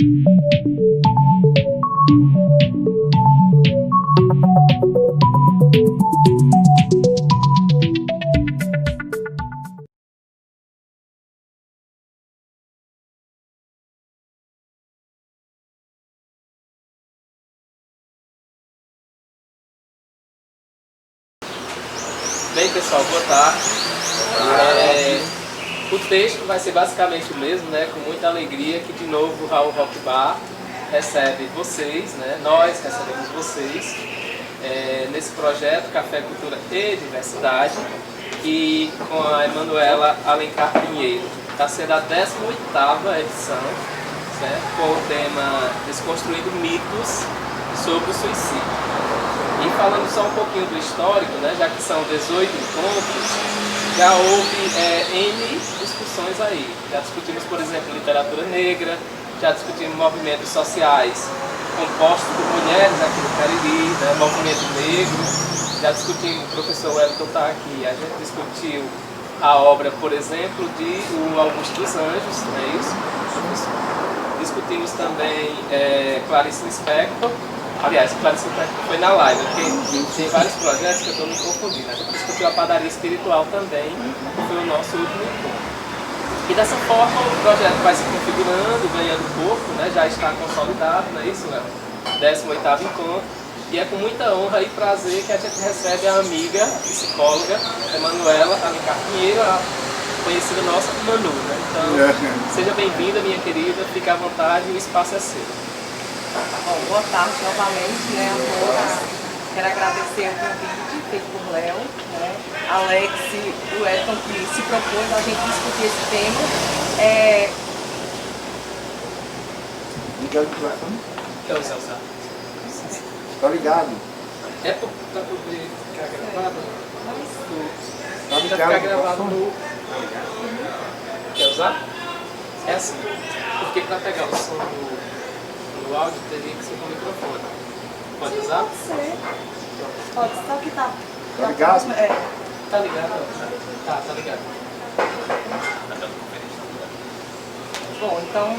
Bem, pessoal, boa tarde. O texto vai ser basicamente o mesmo, né? Com muita alegria que de novo o Raul Rock Bar recebe vocês, né? Nós recebemos vocês nesse projeto Café, Cultura e Diversidade, e com a Emanuela Alencar Pinheiro. Está sendo a 18ª edição, certo? Com o tema Desconstruindo Mitos sobre o Suicídio. E falando só um pouquinho do histórico, né, já que são 18 encontros, já houve N discussões aí. Já discutimos, por exemplo, literatura negra, já discutimos movimentos sociais compostos por mulheres aqui no Cariri, né, movimento negro, já discutimos, o professor Wellington está aqui, a gente discutiu a obra, por exemplo, de o Augusto dos Anjos, não é isso, professor? Discutimos também Clarice Lispector. Aliás, Clarice Lispector foi na live, porque tem vários projetos que eu estou me confundindo. A gente discutiu a padaria espiritual também, que foi o nosso último encontro. E dessa forma o projeto vai se configurando, ganhando corpo, né? Já está consolidado, não é isso, Léo? 18º encontro. E é com muita honra e prazer que a gente recebe a amiga, psicóloga, Emanuela Alencar Pinheiro, a conhecida nossa Manu, né? Então, seja bem-vinda, minha querida, fique à vontade, o espaço é seu. Bom, boa tarde novamente, né, amor? Quero agradecer o convite feito por Léo, né, Alex e o Elton, que se propôs a gente discutir esse tema. Ligado o telefone? Quer usar o saco? Tá ligado? É para poder ficar gravado? Tá Vai ligado? ficar gravado no... Quer usar? É assim, porque para pegar o som do áudio teria que ser com o microfone. Pode usar? Pode ser. Pode, só que tá... Tá ligado? Tá ligado? Tá ligado. Bom, então,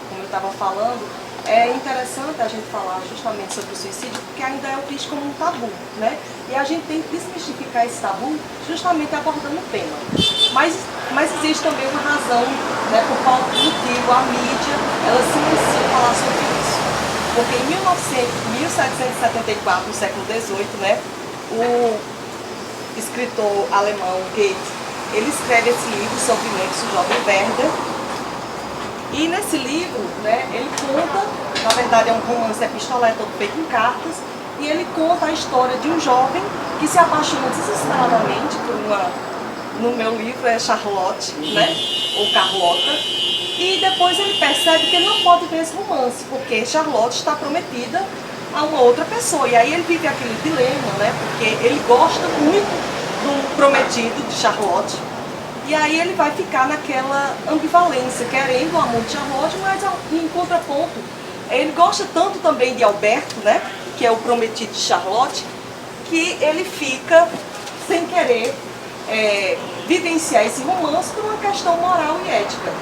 como eu estava falando, é interessante a gente falar justamente sobre o suicídio, porque ainda é visto como um tabu, né? E a gente tem que desmistificar esse tabu justamente abordando o tema. Mas existe também uma razão, né, por qual motivo a mídia, ela se inicia a falar sobre isso. Porque em 1774, no século XVIII, né, o escritor alemão Goethe, ele escreve esse livro, Sofrimentos do Jovem Werther. E nesse livro, né, ele conta, na verdade é um romance epistolar, todo feito em cartas, e ele conta a história de um jovem que se apaixona desesperadamente por uma, no meu livro é Charlotte, né, ou Carlota, e depois ele percebe que ele não pode ver esse romance, porque Charlotte está prometida a uma outra pessoa, e aí ele vive aquele dilema, né, porque ele gosta muito do prometido de Charlotte. E aí ele vai ficar naquela ambivalência, querendo o amor de Charlotte, mas em contraponto, ele gosta tanto também de Alberto, né, que é o prometido de Charlotte, que ele fica sem querer vivenciar esse romance por uma questão moral e ética.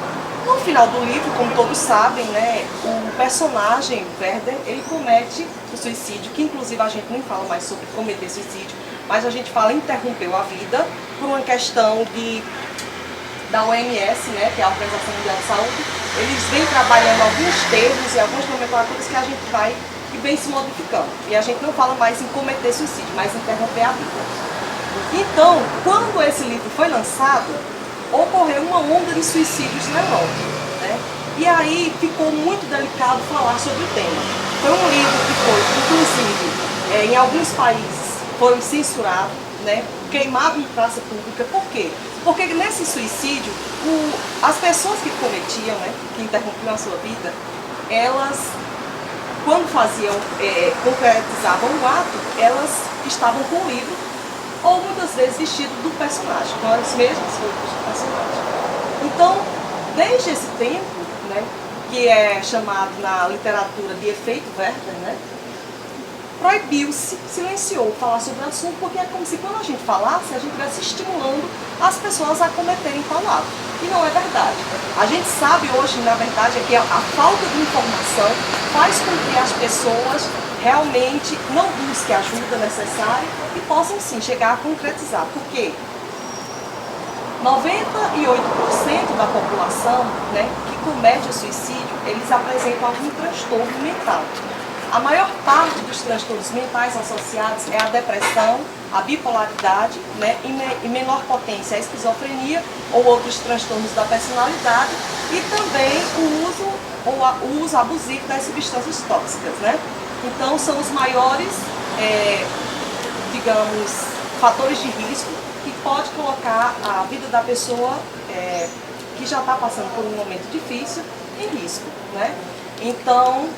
No final do livro, como todos sabem, né, o personagem Werther, ele comete o suicídio, que inclusive a gente nem fala mais sobre cometer suicídio, mas a gente fala interrompeu a vida por uma questão da OMS, né, que é a Organização Mundial de Saúde. Eles vêm trabalhando alguns termos e algumas nomenclaturas que a gente vai e vem se modificando. E a gente não fala mais em cometer suicídio, mas interromper a vida. Então, quando esse livro foi lançado, ocorreu uma onda de suicídios na Europa, né? E aí ficou muito delicado falar sobre o tema. Foi um livro que foi, inclusive, em alguns países, foi censurado, né? Queimado em praça pública. Por quê? Porque nesse suicídio, as pessoas que cometiam, né, que interrompiam a sua vida, elas, quando faziam, concretizavam o ato, elas estavam com o livro, ou muitas vezes vestido do personagem, com as mesmas roupas do personagem. Então, desde esse tempo, né, que é chamado na literatura de efeito Werther, né, proibiu-se, silenciou falar sobre o assunto, porque é como se quando a gente falasse, a gente estivesse estimulando as pessoas a cometerem tal ato. E não é verdade. A gente sabe hoje, na verdade, é que a falta de informação faz com que as pessoas realmente não busquem a ajuda necessária e possam sim chegar a concretizar. Por quê? 98% da população, né, que comete o suicídio, eles apresentam algum transtorno mental. A maior parte dos transtornos mentais associados é a depressão, a bipolaridade, né, em menor potência a esquizofrenia ou outros transtornos da personalidade e também o uso abusivo das substâncias tóxicas, né? Então são os maiores, digamos, fatores de risco que pode colocar a vida da pessoa que já está passando por um momento difícil em risco, né? Então,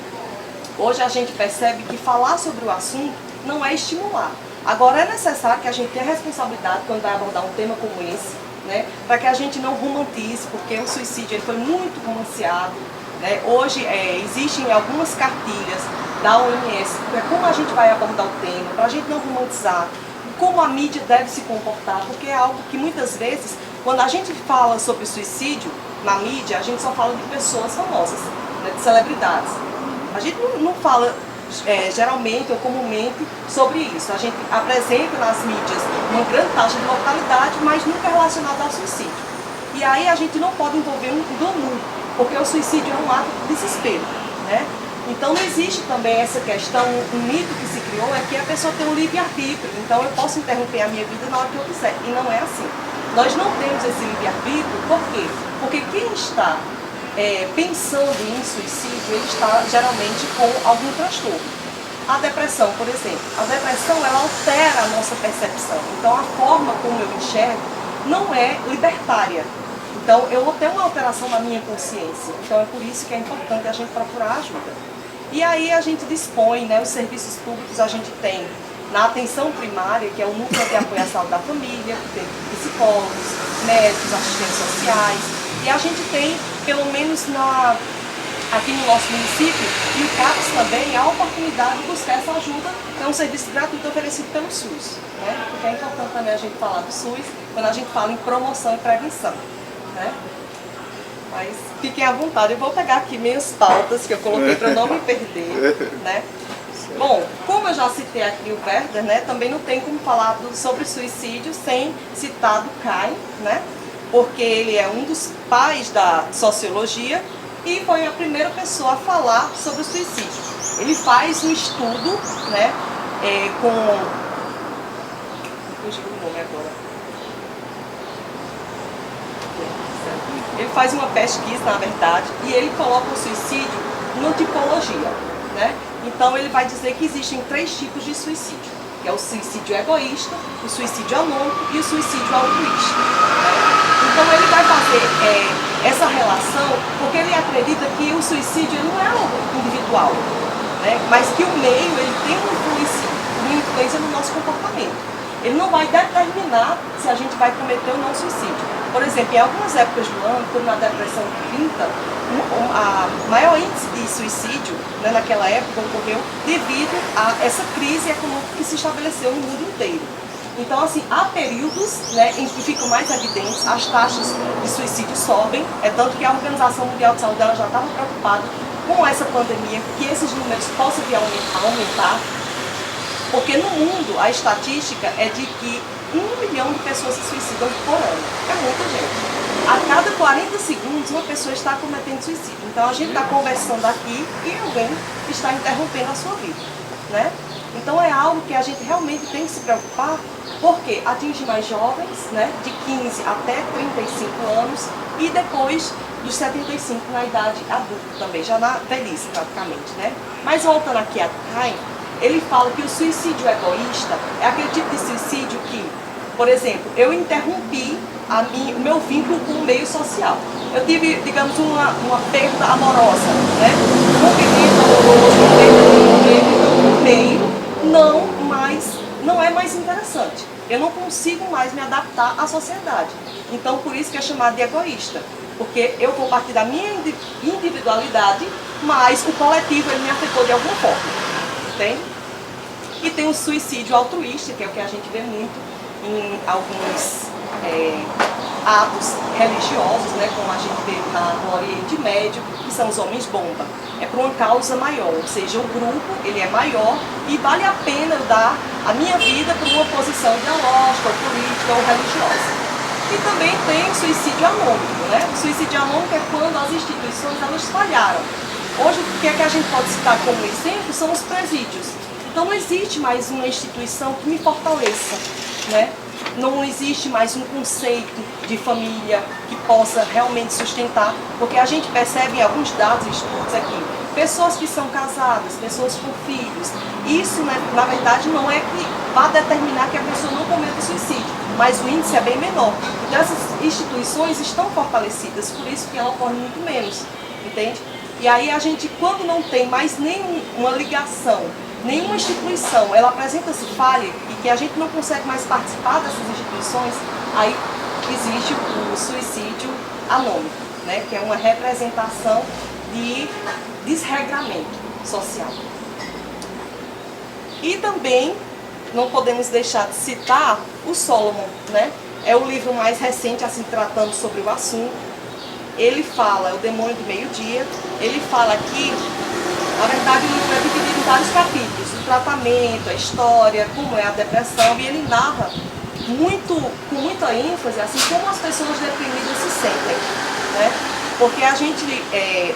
hoje a gente percebe que falar sobre o assunto não é estimular. Agora é necessário que a gente tenha responsabilidade quando vai abordar um tema como esse, né? Para que a gente não romantize, porque o suicídio ele foi muito romanceado, né? Hoje existem algumas cartilhas da OMS, como a gente vai abordar o tema, para a gente não romantizar, como a mídia deve se comportar, porque é algo que muitas vezes, quando a gente fala sobre suicídio na mídia, a gente só fala de pessoas famosas, né? De celebridades. A gente não fala geralmente ou comumente sobre isso. A gente apresenta nas mídias uma grande taxa de mortalidade, mas nunca relacionada ao suicídio. E aí a gente não pode envolver um glamour, porque o suicídio é um ato de desespero, né? Então não existe também essa questão, um mito que se criou é que a pessoa tem um livre-arbítrio, então eu posso interromper a minha vida na hora que eu quiser, e não é assim. Nós não temos esse livre-arbítrio, por quê? Porque quem está pensando em suicídio, ele está geralmente com algum transtorno. A depressão, por exemplo, a depressão ela altera a nossa percepção, então a forma como eu enxergo não é libertária. Então eu vou ter uma alteração na minha consciência, então é por isso que é importante a gente procurar ajuda. E aí a gente dispõe, né, os serviços públicos a gente tem na atenção primária, que é o núcleo de apoio à saúde da família, que tem psicólogos, médicos, assistentes sociais, e a gente tem, pelo menos aqui no nosso município, e o CAPS também, a oportunidade de buscar essa ajuda, é um serviço gratuito oferecido pelo SUS, né? Porque é importante também a gente falar do SUS quando a gente fala em promoção e prevenção, né? Mas fiquem à vontade, eu vou pegar aqui minhas pautas que eu coloquei para não me perder, né? Bom, como eu já citei aqui o Werther, né, também não tem como falar sobre suicídio sem citar Durkheim, né? Porque ele é um dos pais da sociologia e foi a primeira pessoa a falar sobre o suicídio. Ele faz um estudo, né, ele faz uma pesquisa, na verdade, e ele coloca o suicídio numa tipologia, né? Então ele vai dizer que existem 3 tipos de suicídio, que é o suicídio egoísta, o suicídio anônimo e o suicídio altruísta, né? Então ele vai fazer essa relação porque ele acredita que o suicídio não é algo individual, né? Mas que o meio ele tem uma influência no nosso comportamento. Ele não vai determinar se a gente vai cometer ou não suicídio. Por exemplo, em algumas épocas do ano, como na depressão de 30, a maior índice de suicídio, né, naquela época ocorreu devido a essa crise econômica que se estabeleceu no mundo inteiro. Então, assim, há períodos, né, em que ficam mais evidentes, as taxas de suicídio sobem, tanto que a Organização Mundial de Saúde ela já estava preocupada com essa pandemia, que esses números possam vir a aumentar, porque no mundo a estatística é de que 1 milhão de pessoas se suicidam por ano. É muita gente. A cada 40 segundos uma pessoa está cometendo suicídio. Então a gente está conversando aqui e alguém está interrompendo a sua vida, né? Então é algo que a gente realmente tem que se preocupar, porque atinge mais jovens, né, de 15 até 35 anos e depois dos 75 na idade adulta também, já na velhice praticamente, né? Mas voltando aqui a Durkheim, ele fala que o suicídio egoísta é aquele tipo de suicídio que, por exemplo, eu interrompi o meu vínculo com o meio social. Eu tive, digamos, uma perda amorosa, né? Um rompimento amoroso, então o meio não é mais interessante. Eu não consigo mais me adaptar à sociedade. Então, por isso que é chamado de egoísta. Porque eu vou partir da minha individualidade, mas o coletivo ele me afetou de alguma forma. Entende? E tem o suicídio altruísta, que é o que a gente vê muito em alguns atos religiosos, né, como a gente vê no Oriente Médio, que são os homens-bomba. É por uma causa maior, ou seja, o grupo ele é maior e vale a pena eu dar a minha vida por uma posição ideológica, ou política, ou religiosa. E também tem o suicídio anônimo, né? O suicídio anônimo é quando as instituições elas falharam. Hoje, o que é que a gente pode citar como exemplo são os presídios. Então não existe mais uma instituição que me fortaleça, né? Não existe mais um conceito de família que possa realmente sustentar, porque a gente percebe em alguns dados e estudos aqui, pessoas que são casadas, pessoas com filhos, isso na verdade não é que vá determinar que a pessoa não cometa suicídio, mas o índice é bem menor. Então essas instituições estão fortalecidas, por isso que ela ocorre muito menos, entende? E aí a gente, quando não tem mais nenhuma ligação, nenhuma instituição, ela apresenta-se falha e que a gente não consegue mais participar dessas instituições, aí existe o suicídio anônimo, né, que é uma representação de desregramento social. E também não podemos deixar de citar o Solomon, né, é o livro mais recente assim tratando sobre o assunto. Ele fala, é o Demônio do Meio-Dia, ele fala que na verdade, o livro é dividido em vários capítulos, o tratamento, a história, como é a depressão, e ele narra com muita ênfase, assim, como as pessoas deprimidas se sentem, né? Porque a gente,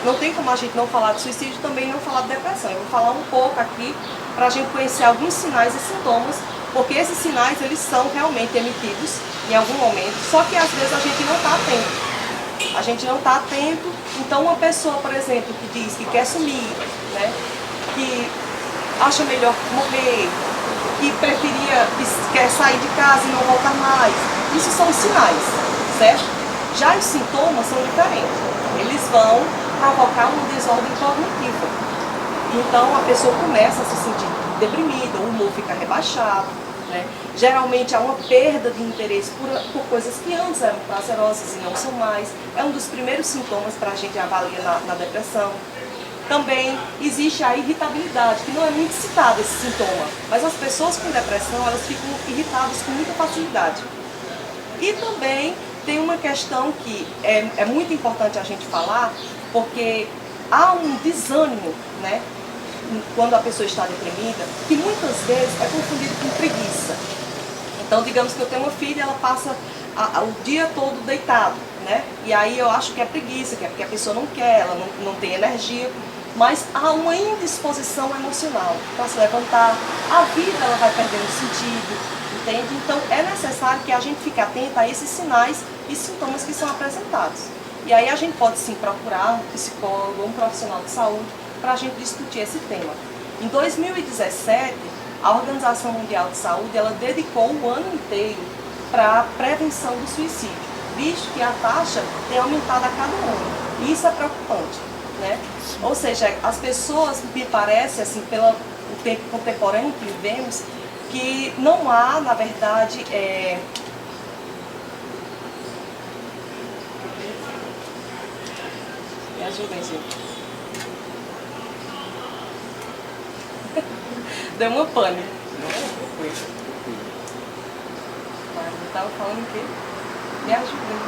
não tem como a gente não falar de suicídio, também não falar de depressão. Eu vou falar um pouco aqui, para a gente conhecer alguns sinais e sintomas, porque esses sinais, eles são realmente emitidos em algum momento, só que às vezes a gente não está atento. A gente não está atento, então uma pessoa, por exemplo, que diz que quer sumir, né, que acha melhor morrer, que quer sair de casa e não voltar mais, isso são sinais, certo? Já os sintomas são diferentes, eles vão provocar uma desordem cognitiva. Então a pessoa começa a se sentir deprimida, o humor fica rebaixado, né? Geralmente há uma perda de interesse por coisas que antes eram prazerosas e não são mais. É um dos primeiros sintomas para a gente avaliar na depressão. Também existe a irritabilidade, que não é muito citada esse sintoma, mas as pessoas com depressão elas ficam irritadas com muita facilidade. E também tem uma questão que é muito importante a gente falar, porque há um desânimo, né? Quando a pessoa está deprimida, que muitas vezes é confundido com preguiça. Então, digamos que eu tenho uma filha, ela passa o dia todo deitado, né? E aí eu acho que é preguiça, que é porque a pessoa não quer, ela não tem energia, mas há uma indisposição emocional para se levantar, a vida ela vai perdendo sentido, entende? Então é necessário que a gente fique atento a esses sinais e sintomas que são apresentados. E aí a gente pode sim procurar um psicólogo ou um profissional de saúde para a gente discutir esse tema. Em 2017, a Organização Mundial de Saúde ela dedicou o ano inteiro para a prevenção do suicídio, visto que a taxa tem aumentado a cada ano. E isso é preocupante, né? Ou seja, as pessoas, me parece, assim, pelo tempo contemporâneo que vivemos, que não há, na verdade, Me ajudem, gente. Deu uma pane. Eu estava falando o quê? Me ajudem.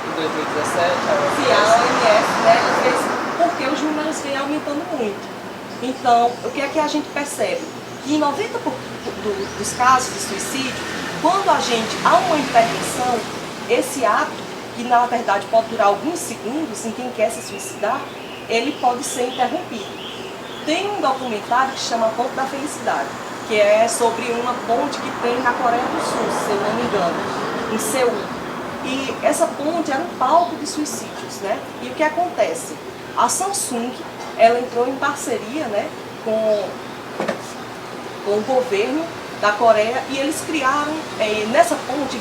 Em 2017, a OMS, né, fez porque os números vêm aumentando muito. Então, o que é que a gente percebe? Que em 90% dos casos de suicídio, quando a gente há uma intervenção, esse ato, que na verdade pode durar alguns segundos em quem quer se suicidar, ele pode ser interrompido. Tem um documentário que se chama Ponte da Felicidade, que é sobre uma ponte que tem na Coreia do Sul, se eu não me engano, em Seul. E essa ponte era um palco de suicídios, né? E o que acontece? A Samsung, ela entrou em parceria, né, com o governo da Coreia e eles criaram, nessa ponte,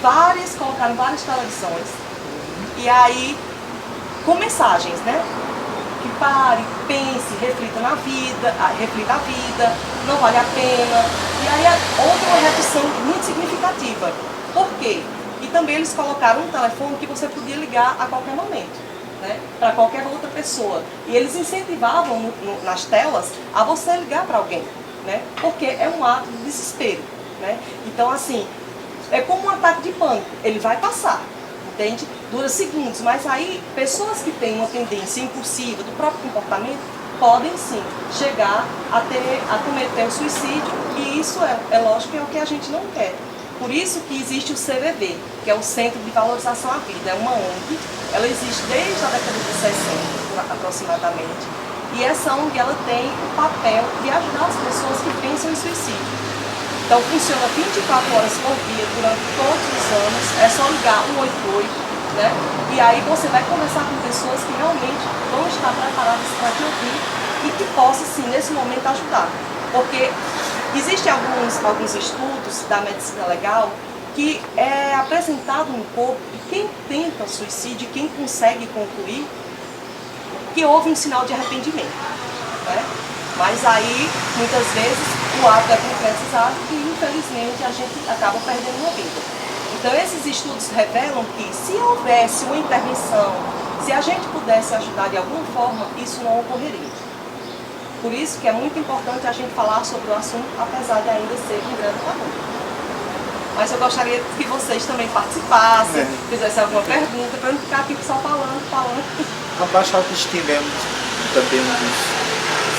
colocaram várias televisões. E aí, com mensagens, né? Que pare, pense, reflita a vida, não vale a pena. E aí houve uma redução muito significativa. Por quê? E também eles colocaram um telefone que você podia ligar a qualquer momento, né, para qualquer outra pessoa. E eles incentivavam nas telas a você ligar para alguém. né? Porque é um ato de desespero, né? Então, assim, é como um ataque de pânico, ele vai passar, entende? Dura segundos, mas aí pessoas que têm uma tendência impulsiva do próprio comportamento podem sim chegar a cometer o suicídio, e isso é lógico que é o que a gente não quer. Por isso que existe o CVV, que é o Centro de Valorização à Vida, é uma ONG, ela existe desde a década de 60 aproximadamente, e essa ONG ela tem o papel de ajudar as pessoas que pensam em suicídio. Então funciona 24 horas por dia, durante todos os anos, é só ligar 188, né? E aí você vai conversar com pessoas que realmente vão estar preparadas para te ouvir e que possam, sim, nesse momento ajudar. Porque existem alguns estudos da medicina legal que é apresentado no corpo que quem tenta suicídio, quem consegue concluir, que houve um sinal de arrependimento, né? Mas aí, muitas vezes, o ato é concretizado e, infelizmente, a gente acaba perdendo uma vida. Então, esses estudos revelam que, se houvesse uma intervenção, se a gente pudesse ajudar de alguma forma, isso não ocorreria. Por isso que é muito importante a gente falar sobre o assunto, apesar de ainda ser um grande tabu. Mas eu gostaria que vocês também participassem, fizessem alguma pergunta, para não ficar aqui só falando. A baixa autoestima é também um dos...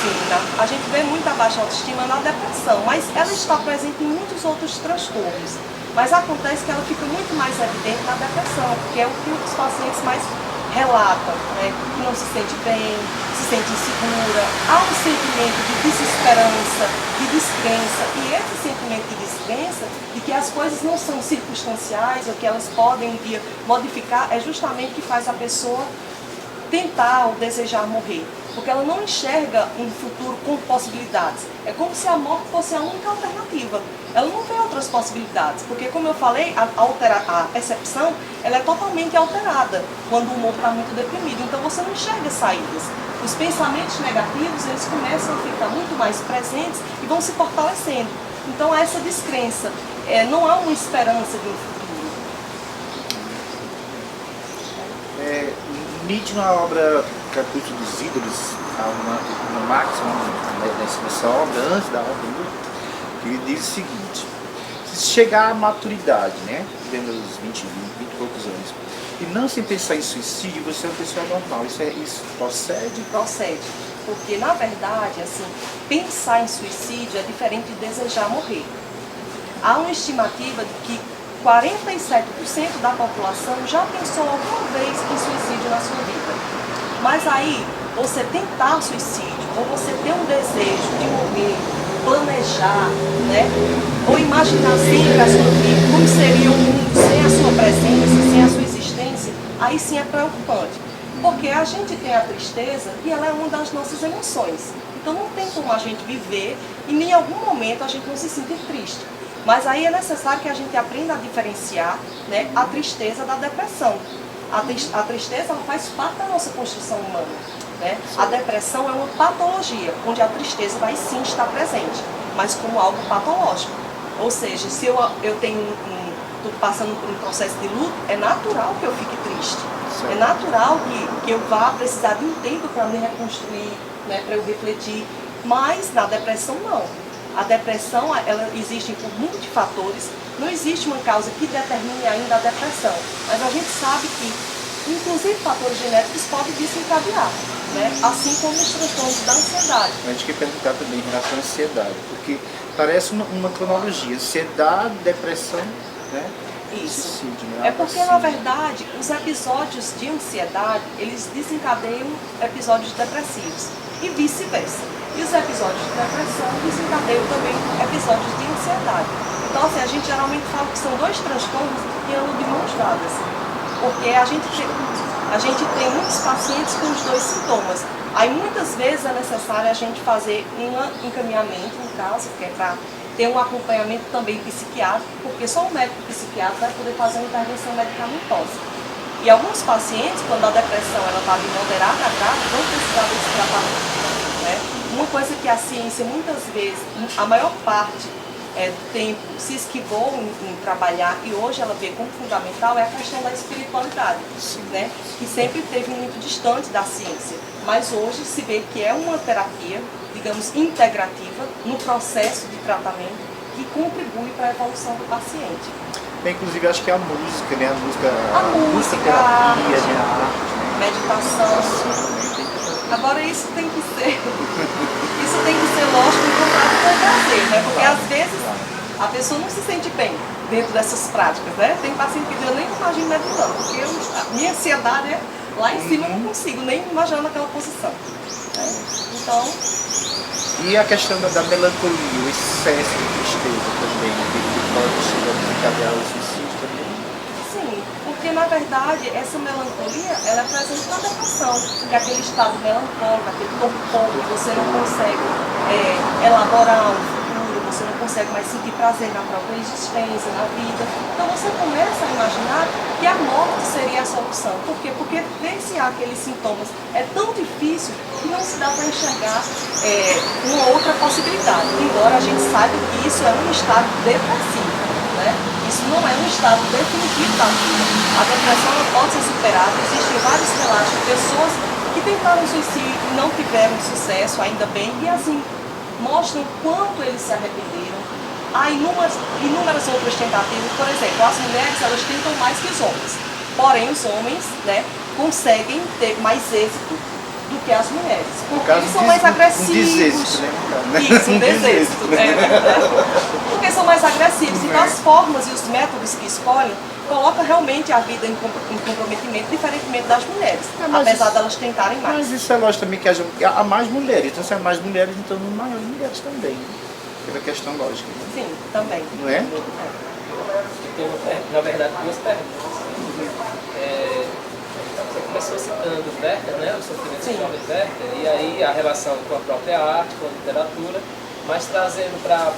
Sim, a gente vê muita baixa autoestima na depressão, mas ela está presente em muitos outros transtornos. Mas acontece que ela fica muito mais evidente na depressão, porque é o que os pacientes mais relatam, né? Que não se sente bem, se sente insegura, há um sentimento de desesperança, de descrença, e esse sentimento de descrença, de que as coisas não são circunstanciais, ou que elas podem um dia modificar, é justamente o que faz a pessoa tentar ou desejar morrer, porque ela não enxerga um futuro com possibilidades. É como se a morte fosse a única alternativa. Ela não tem outras possibilidades, porque, como eu falei, a percepção ela é totalmente alterada quando o humor está muito deprimido, então você não enxerga saídas. Os pensamentos negativos, eles começam a ficar muito mais presentes e vão se fortalecendo. Então, essa descrença, não há uma esperança de um futuro. Nietzsche, na obra Capítulo dos Ídolos, há uma máxima nessa obra, antes da obra, que ele diz o seguinte: se chegar à maturidade, né, dentro dos 20 e poucos anos, e não se pensar em suicídio, você é uma pessoa normal. Isso procede? Procede, porque na verdade, assim, pensar em suicídio é diferente de desejar morrer. Há uma estimativa de que 47% da população já pensou alguma vez em suicídio na sua vida. Mas aí, você tentar suicídio, ou você ter um desejo de morrer, planejar, né? Ou imaginar sempre a sua vida, como seria o mundo sem a sua presença, sem a sua existência, aí sim é preocupante. Porque a gente tem a tristeza e ela é uma das nossas emoções. Então não tem como a gente viver e em algum momento a gente não se sentir triste. Mas aí é necessário que a gente aprenda a diferenciar, né, a tristeza da depressão. A tristeza ela faz parte da nossa construção humana, né? A depressão é uma patologia, onde a tristeza vai sim estar presente, mas como algo patológico. Ou seja, se eu estou passando por um processo de luto, é natural que eu fique triste. Certo. É natural que eu vá precisar de um tempo para me reconstruir, né, para eu refletir. Mas na depressão não. A depressão, ela existe por multifatores, não existe uma causa que determine ainda a depressão, mas a gente sabe que, inclusive, fatores genéticos podem desencadear, né? Assim como os transtornos da ansiedade. A gente quer perguntar também em relação à ansiedade, porque parece uma cronologia: ansiedade, depressão, né? Isso. Suicídio, né? É porque, na verdade, os episódios de ansiedade, eles desencadeiam episódios depressivos e vice-versa. E os episódios de depressão desencadeiam também episódios de ansiedade. Então, assim, a gente geralmente fala que são dois transtornos que andam de mãos dadas. Porque a gente tem muitos pacientes com os dois sintomas. Aí, muitas vezes, é necessário a gente fazer um encaminhamento, no caso, que é para ter um acompanhamento também psiquiátrico, porque só o médico psiquiatra vai poder fazer uma intervenção medicamentosa. E alguns pacientes, quando a depressão está de moderada a grave, vão precisar desse tratamento, né? Uma coisa que a ciência, muitas vezes, a maior parte do tempo se esquivou em trabalhar e hoje ela vê como fundamental é a questão da espiritualidade, né? Que sempre esteve muito distante da ciência, mas hoje se vê que é uma terapia, digamos, integrativa no processo de tratamento que contribui para a evolução do paciente. Inclusive, acho que é a música, né? A música, terapia, né? A arte, né? Meditação. Agora isso tem que ser lógico encontrado com prazer, né? Porque às vezes a pessoa não se sente bem dentro dessas práticas, né? Tem paciente que eu nem imagino meditando, porque a minha ansiedade é lá em cima, eu não consigo nem imaginar naquela posição, né? Então... E a questão da melancolia, o excesso de tristeza também, né? Que pode chegar a desencadear o suicídio também. Sim, porque na verdade essa melancolia ela é presente na depressão, que é aquele estado melancólico, aquele torpor que você não consegue elaborar um futuro, você não consegue mais sentir prazer na própria existência, na vida. Então você começa a imaginar que a morte seria a solução. Por quê? Porque vivenciar aqueles sintomas é tão difícil que não se dá para enxergar uma outra possibilidade, embora a gente saiba que isso é um estado depressivo, né? Isso não é um estado definitivo da vida. A depressão ela pode ser superada. Existem vários relatos de pessoas que tentaram suicídio e não tiveram sucesso, ainda bem, e assim, mostram quanto eles se arrependeram. Há inúmeras outras tentativas, por exemplo, as mulheres elas tentam mais que os homens, porém os homens, né, conseguem ter mais êxito do que as mulheres, porque eles são mais agressivos. Desêxito, né? Isso, um desêxito. Porque são mais agressivos. Então as formas e os métodos que escolhem colocam realmente a vida em comprometimento, diferentemente das mulheres, apesar delas tentarem mais. Mas isso é lógico também que há mais mulheres, então se há mais mulheres, então maiores mulheres também, né? Pela questão lógica. Né? Sim, também. Não é? Tem, na verdade, duas perguntas. Você começou citando Werther, né, o sofrimento social de Werther, e aí a relação com a própria arte, com a literatura, mas trazendo para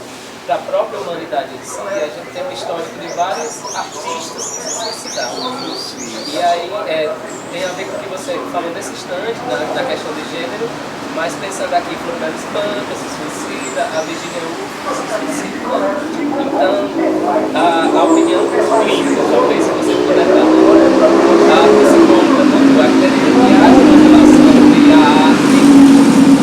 a própria humanidade em si, a gente tem um histórico de vários artistas que se suicidaram. E aí tem a ver com o que você falou nesse instante, na questão de gênero, mas pensando aqui, Florida Espanca se suicida, a Virginia Woolf se suicida. Então, a opinião clínica, talvez, se você puder dar a psicóloga, tanto a que age uma relação de a arte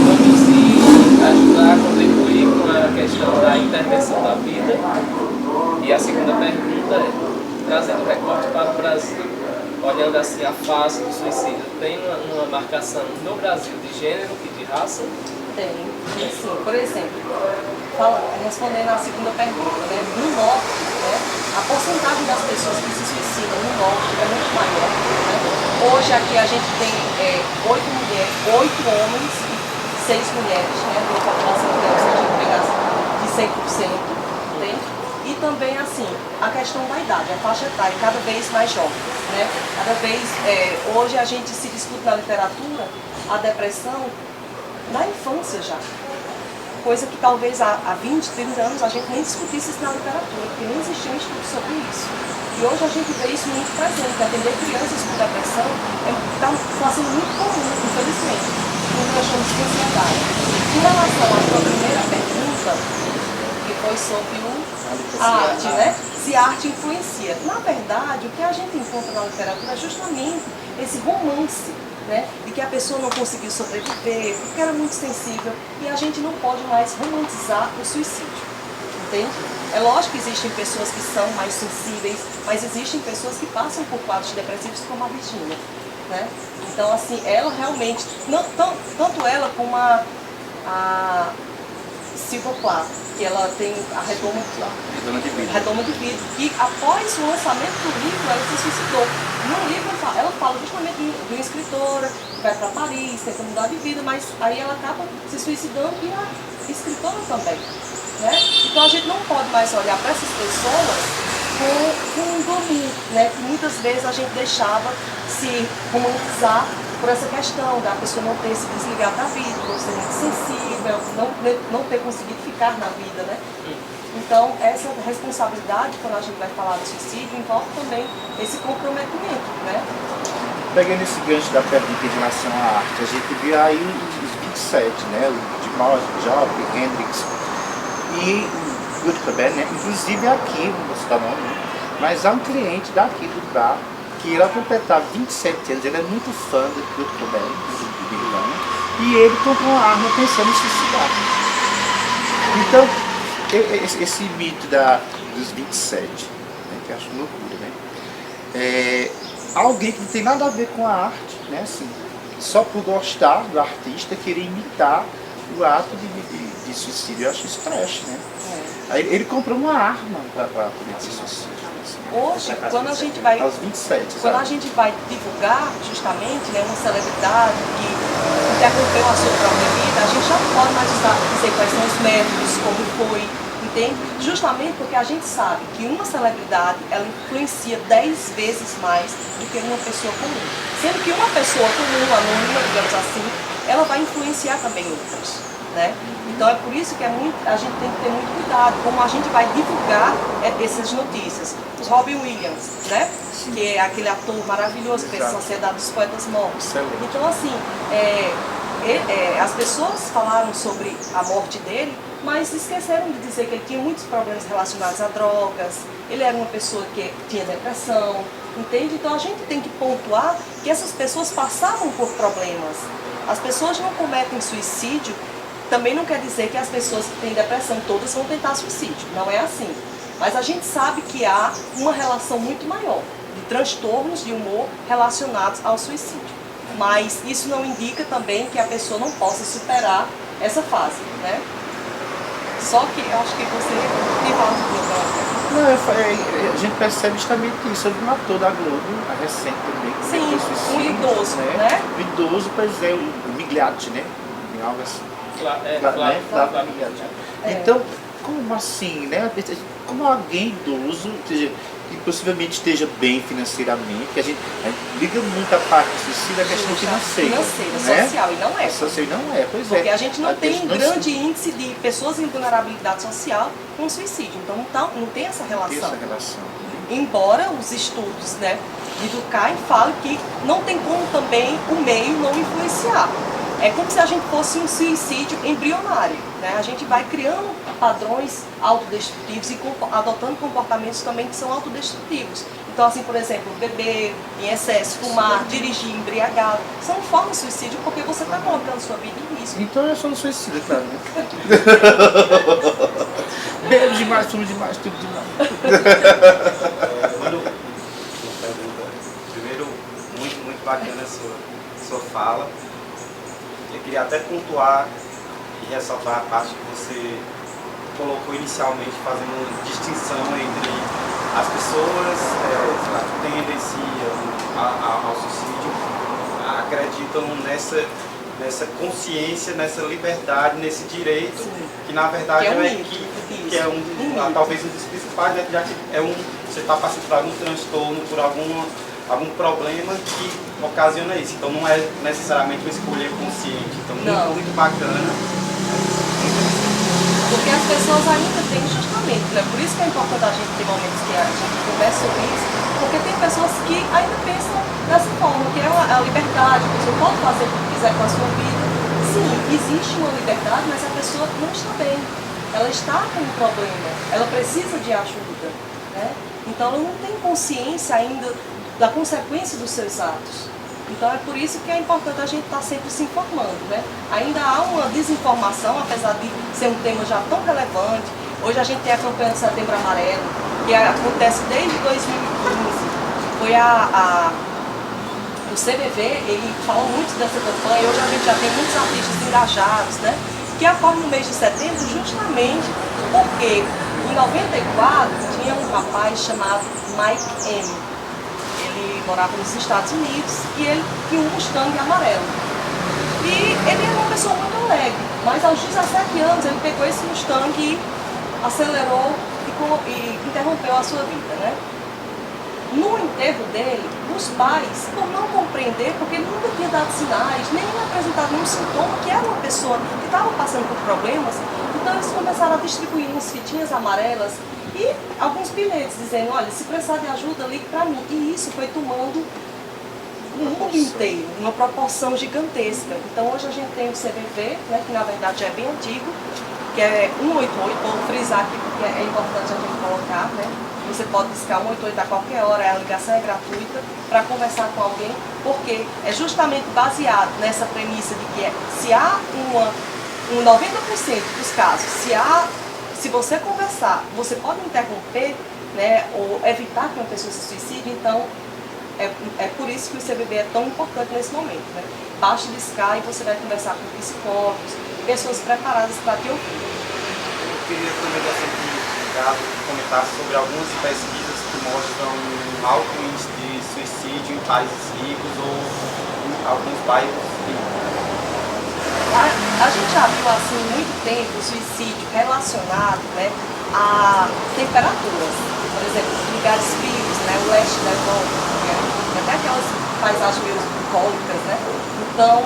conduzir, ajudar a contribuir com a questão da intervenção da vida. E a segunda pergunta é, trazendo o recorte para o Brasil, olhando assim a face do suicídio, tem uma marcação no Brasil de gênero e de raça? Tem, sim. Por exemplo, respondendo à segunda pergunta, né, no norte, né, a porcentagem das pessoas que se suicidam no norte é muito maior. Né? Hoje aqui a gente tem 8 homens e 6 mulheres, né, de uma população que se a gente pegasse de 100%. Entende? E também, assim, a questão da idade, a faixa etária, cada vez mais jovem, né? Cada vez, hoje a gente se discute na literatura a depressão na infância já. Coisa que talvez há 20, 30 anos a gente nem discutisse isso na literatura, porque nem existia um estudo sobre isso. E hoje a gente vê isso muito presente, atender crianças com depressão está sendo muito comum, infelizmente, no que nós chamamos de ansiedade. Em relação à sua primeira pergunta, que foi sobre a arte, né? Se a arte influencia. Na verdade, o que a gente encontra na literatura é justamente esse romance, né? De que a pessoa não conseguiu sobreviver, porque era muito sensível, e a gente não pode mais romantizar o suicídio, entende? É lógico que existem pessoas que são mais sensíveis, mas existem pessoas que passam por quadros depressivos como a Virginia, né? Então, assim, ela realmente, tanto ela como a Silvia Plath, que ela tem a Redoma de Vidro, que após o lançamento do livro, ela se suicidou. No livro, ela fala justamente de uma escritora que vai para Paris, tenta mudar de vida, mas aí ela acaba se suicidando e a escritora também. Né? Então a gente não pode mais olhar para essas pessoas com um domínio, né? Que muitas vezes a gente deixava se romantizar por essa questão da pessoa não ter se desligado da vida, não ser muito sensível, não ter conseguido ficar na vida, né? Então, essa responsabilidade, quando a gente vai falar do suicídio, envolve também esse comprometimento, né? Pegando esse gancho da pergunta em relação à arte, a gente viu aí os 27, né? O de Morris, Job, Hendrix, e Kurt Cobain, né? Inclusive aqui, não vou citar o nome, né? Mas há um cliente daqui do bar que ele, ao completar 27 anos, ele é muito fã do Kurt Cobain, do Nirvana, e ele comprou uma arma pensando em suicidar. Então, esse mito dos 27, né, que eu acho loucura, né? Alguém que não tem nada a ver com a arte, né? Assim, só por gostar do artista, querer imitar o ato de suicídio. Eu acho isso trash, né? Aí ele comprou uma arma para poder se suicidar. Hoje, quando a gente vai, aos 27, quando a gente vai divulgar justamente, né, uma celebridade que interrompeu a sua própria vida, a gente já não pode mais dizer quais são os métodos, como foi, entende? Justamente porque a gente sabe que uma celebridade, ela influencia 10 vezes mais do que uma pessoa comum. Sendo que uma pessoa comum, anônima, digamos assim, ela vai influenciar também outras, né? Então é por isso que a gente tem que ter muito cuidado como a gente vai divulgar essas notícias. Os Robin Williams, né? Sim. Que é aquele ator maravilhoso que fez a Sociedade dos Poetas Mortos. Então assim, as pessoas falaram sobre a morte dele, mas esqueceram de dizer que ele tinha muitos problemas relacionados a drogas, ele era uma pessoa que tinha depressão, entende? Então a gente tem que pontuar que essas pessoas passavam por problemas. As pessoas não cometem suicídio, também não quer dizer que as pessoas que têm depressão todas vão tentar suicídio, não é assim. Mas a gente sabe que há uma relação muito maior de transtornos de humor relacionados ao suicídio. Mas isso não indica também que a pessoa não possa superar essa fase, né? Só que eu acho que você tem falado de problema. Não, a gente percebe justamente isso. Eu vi um ator da Globo, a recente também, que sim, suicídio, um idoso, né? Um idoso, pois é, o Migliatti, né? Algo assim. Flávio Migliatti. Então, como assim, né? Como alguém idoso, que possivelmente esteja bem financeiramente, que a gente liga muito a parte do suicídio, a questão financeira, né? Social, e não é. Social não é, pois porque é. a gente não tem um grande índice de pessoas em vulnerabilidade social com suicídio, então não tem essa relação. Tem essa relação. Embora os estudos, né, de Durkheim falem que não tem como também o meio não influenciar. É como se a gente fosse um suicídio embrionário, né? A gente vai criando padrões autodestrutivos e adotando comportamentos também que são autodestrutivos. Então, assim, por exemplo, beber em excesso, fumar, dirigir embriagado, são formas de suicídio porque você está colocando sua vida em risco. Então eu sou um suicida, claro, né? Bebo demais, fumo demais, tudo demais. Primeiro, muito bacana a sua fala. Eu queria até pontuar e ressaltar a parte que você colocou inicialmente, fazendo distinção entre as pessoas que tendenciam ao suicídio, acreditam nessa consciência, nessa liberdade, nesse direito, sim, que na verdade que é talvez um dos principais, né, já que você está passando por algum transtorno, por algum problema que ocasiona isso. Então não é necessariamente uma escolha consciente. Então muito bacana. Porque as pessoas ainda têm justamente, né? Por isso que é importante a gente ter momentos que a gente conversa sobre isso, porque tem pessoas que ainda pensam dessa forma, que é a liberdade, a pessoa pode fazer o que quiser com a sua vida. Sim, existe uma liberdade, mas a pessoa não está bem. Ela está com um problema, ela precisa de ajuda, né? Então ela não tem consciência ainda da consequência dos seus atos. Então é por isso que é importante a gente estar sempre se informando, né? Ainda há uma desinformação, apesar de ser um tema já tão relevante. Hoje a gente tem a campanha do Setembro Amarelo, que acontece desde 2015. Foi o CVV, ele falou muito dessa campanha, e hoje a gente já tem muitos artistas engajados, né? Que ocorre no mês de setembro justamente porque em 94 tinha um rapaz chamado Mike M. Ele morava nos Estados Unidos e ele tinha um Mustang amarelo. E ele era uma pessoa muito alegre, mas aos 17 anos ele pegou esse Mustang e acelerou e interrompeu a sua vida, né? No enterro dele, os pais, por não compreender, porque ele nunca tinha dado sinais, nem apresentado nenhum sintoma, que era uma pessoa que estava passando por problemas, então eles começaram a distribuir umas fitinhas amarelas e alguns bilhetes dizendo, olha, se precisar de ajuda, ligue para mim. E isso foi tomando o mundo inteiro, uma proporção gigantesca. Então hoje a gente tem o CVV, né, que na verdade já é bem antigo, que é 188, vou frisar aqui porque é importante a gente colocar, né? Você pode discar 188 a qualquer hora, a ligação é gratuita para conversar com alguém, porque é justamente baseado nessa premissa de que se há 90% dos casos, se você conversar, você pode interromper, né, ou evitar que uma pessoa se suicide, então é por isso que o CBB é tão importante nesse momento, né? Basta discar e você vai conversar com psicólogos, pessoas preparadas para te ouvir. Eu queria também comentar sobre algumas pesquisas que mostram um alto índice de suicídio em países ricos ou em alguns bairros ricos. A gente já viu assim muito tempo o suicídio relacionado, né, a temperaturas. Por exemplo, lugares frios, né, o leste da Europa, né, até aquelas paisagens meio bucólicas, né? Então,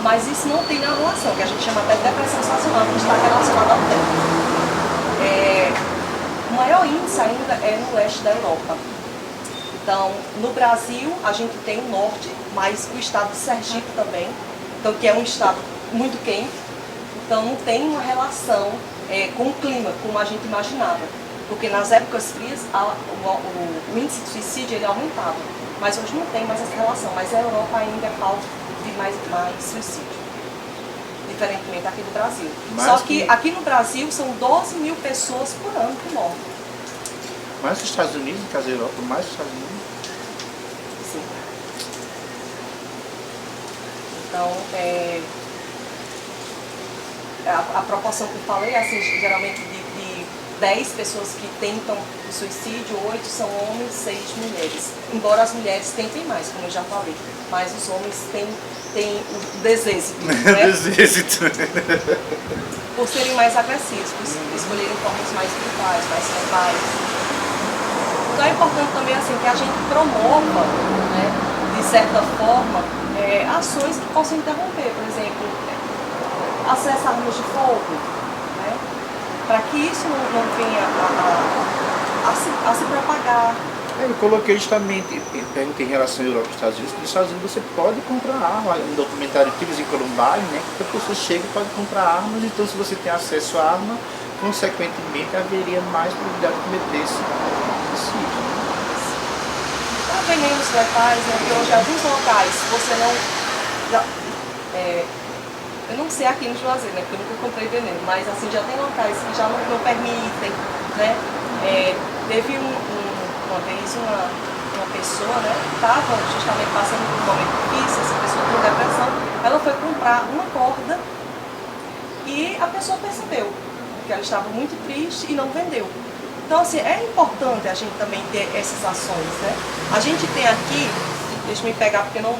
mas isso não tem na relação, que a gente chama até de depressão estacional, que está relacionada ao tempo. O maior índice ainda é no leste da Europa. Então, no Brasil, a gente tem o norte, mas o estado de Sergipe também, então, que é um estado muito quente, então não tem uma relação com o clima, como a gente imaginava. Porque nas épocas frias, o índice de suicídio ele aumentava, mas hoje não tem mais essa relação, mas a Europa ainda é falta de mais suicídio. Diferentemente aqui do Brasil. Só que aqui no Brasil são 12 mil pessoas por ano que morrem. Mais que os Estados Unidos, no caso da Europa, mais que os Estados Unidos. Sim. Então, a proporção que eu falei é assim, geralmente de 10 pessoas que tentam o suicídio, 8 são homens, 6 mulheres. Embora as mulheres tentem mais, como eu já falei, mas os homens têm o desêxito, né? Desêxito. Por serem mais agressivos, por escolherem formas mais brutais, mais selvagem. Então é importante também assim, que a gente promova, né, de certa forma, ações que possam interromper, por exemplo, acesso a armas de fogo, né, para que isso não venha a se propagar. Eu coloquei justamente, perguntei em relação à Europa e Estados Unidos, que nos Estados Unidos você pode comprar arma, um documentário Tiros em Columbine, né, que a pessoa chega e pode comprar armas, então se você tem acesso à arma, consequentemente haveria mais probabilidade de cometer esse suicídio. Há venenos letais, né, porque hoje alguns locais você não... eu não sei aqui no Juazeiro, né, porque eu nunca comprei veneno, mas assim, já tem locais que já não permitem, né. Teve uma vez uma pessoa, né, que estava justamente passando por um momento difícil, essa pessoa com depressão, ela foi comprar uma corda e a pessoa percebeu que ela estava muito triste e não vendeu. Então, assim, é importante a gente também ter essas ações, né? A gente tem aqui, deixa eu me pegar porque não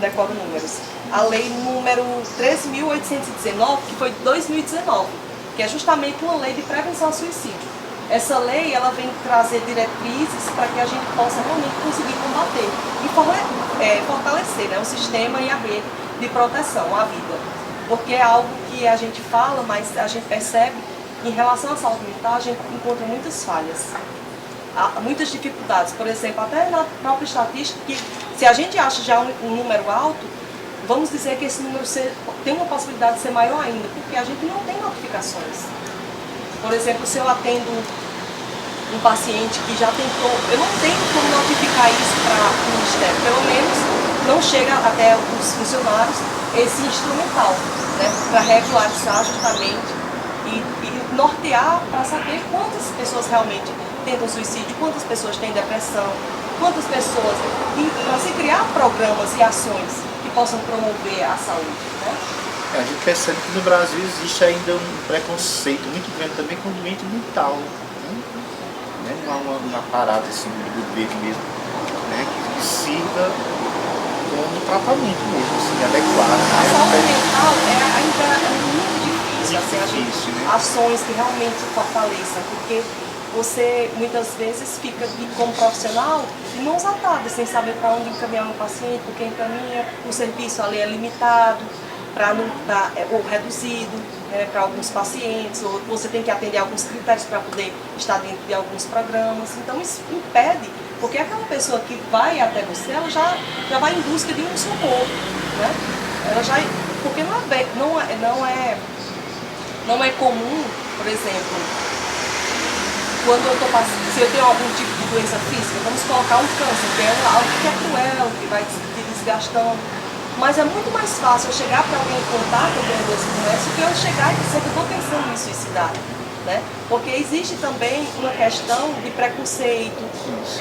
decoro números, a lei número 13.819, que foi de 2019, que é justamente uma lei de prevenção ao suicídio. Essa lei, ela vem trazer diretrizes para que a gente possa realmente conseguir combater e fortalecer, né, o sistema e a rede de proteção à vida. Porque é algo que a gente fala, mas a gente percebe que em relação à saúde mental a gente encontra muitas falhas, muitas dificuldades. Por exemplo, até na própria estatística, que se a gente acha já um número alto, vamos dizer que esse número tem uma possibilidade de ser maior ainda, porque a gente não tem notificações. Por exemplo, se eu atendo um paciente que já tentou, eu não tenho como notificar isso para o Ministério, pelo menos não chega até os funcionários esse instrumental, né, para regularizar justamente e nortear para saber quantas pessoas realmente tentam suicídio, quantas pessoas têm depressão, quantas pessoas, para se criar programas e ações que possam promover a saúde, né? A gente percebe que no Brasil existe ainda um preconceito muito grande também com doente mental, né? Uma parada assim do governo mesmo, né? Que sirva como tratamento mesmo, assim, adequado. A saúde mental ainda é muito difícil, assim, a gente, né? ações que realmente fortaleçam, porque você muitas vezes fica como profissional de mãos atadas, sem saber para onde encaminhar um paciente, porque encaminha, o serviço ali é limitado, ou reduzido, né, para alguns pacientes, ou você tem que atender alguns critérios para poder estar dentro de alguns programas. Então isso impede, porque aquela pessoa que vai até você, ela já vai em busca de um socorro, né? Ela já, porque não é Não é comum, por exemplo, quando eu tô passando, se eu tenho algum tipo de doença física, vamos colocar um câncer, que é algo que é cruel, que vai te desgastando. Mas é muito mais fácil eu chegar para alguém e contar que eu tenho doença como essa do que eu chegar e dizer que eu estou pensando em suicidar. Né? Porque existe também uma questão de preconceito,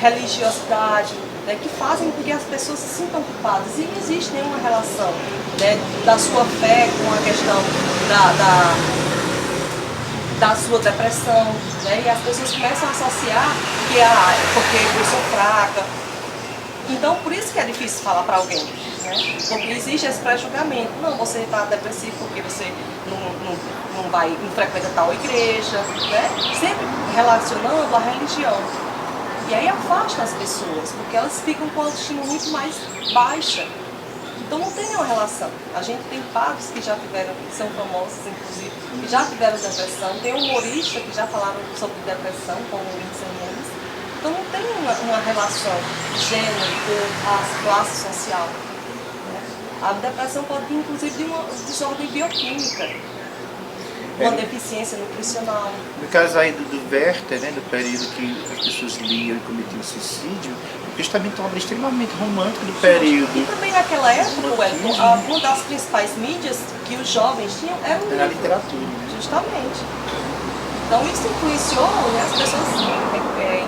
religiosidade, né, que fazem com que as pessoas se sintam culpadas. E não existe nenhuma relação, né, da sua fé com a questão da sua depressão, né? E as pessoas começam a associar que porque eu sou fraca. Então, por isso que é difícil falar para alguém, né? Porque existe esse pré-julgamento. Não, você está depressivo porque você não frequenta tal igreja, né? Sempre relacionando a religião. E aí afasta as pessoas, porque elas ficam com a autoestima muito mais baixa. Então não tem nenhuma relação. A gente tem padres que já tiveram, que são famosos inclusive, que já tiveram depressão. Tem humoristas que já falaram sobre depressão, como o Whindersson Nunes. Então não tem uma relação de gênero com a classe social. Né? A depressão pode vir inclusive de uma desordem bioquímica, uma deficiência nutricional. No caso aí do Werther, né, do período que as pessoas liam e cometiam suicídio, justamente uma obra extremamente romântica do período. E também naquela época, uma das principais mídias que os jovens tinham era o livro. Era a literatura. Né? Justamente. Então isso influenciou, né, as pessoas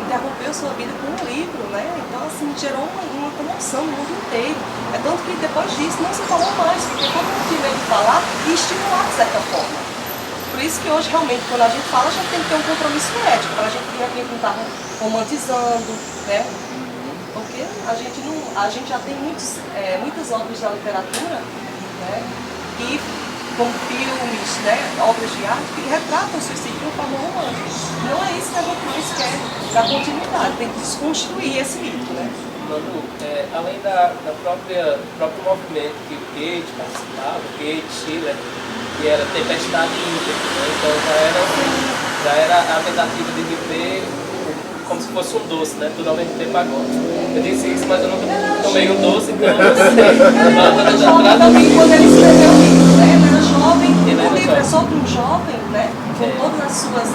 interromperam sua vida com um livro, né? Então assim, gerou uma comoção no mundo inteiro. É tanto que depois disso não se falou mais, porque todo mundo tinha medo de falar e estimular de certa forma. Por isso que hoje, realmente, quando a gente fala, a gente tem que ter um compromisso ético, para a gente não estar romantizando, né? Porque a gente já tem muitas obras da literatura, né? Que, como filmes, né? Obras de arte, que retratam o suicídio de uma forma romântica. Não é isso que a gente mais quer, dar continuidade, tem que desconstruir esse mito, né? Manu, além do próprio movimento que o Goethe participava, o Goethe, Schiller, que era Tempestade íntegra, né? Então já era a tentativa de viver como se fosse um doce, né? Tudo ao mesmo tempo agora. Eu disse isso, mas eu nunca tomei um doce, então eu não sei. Ele era jovem também quando ele escreveu o livro, né? Ele era jovem, o livro é sobre um jovem, né? Com todas as suas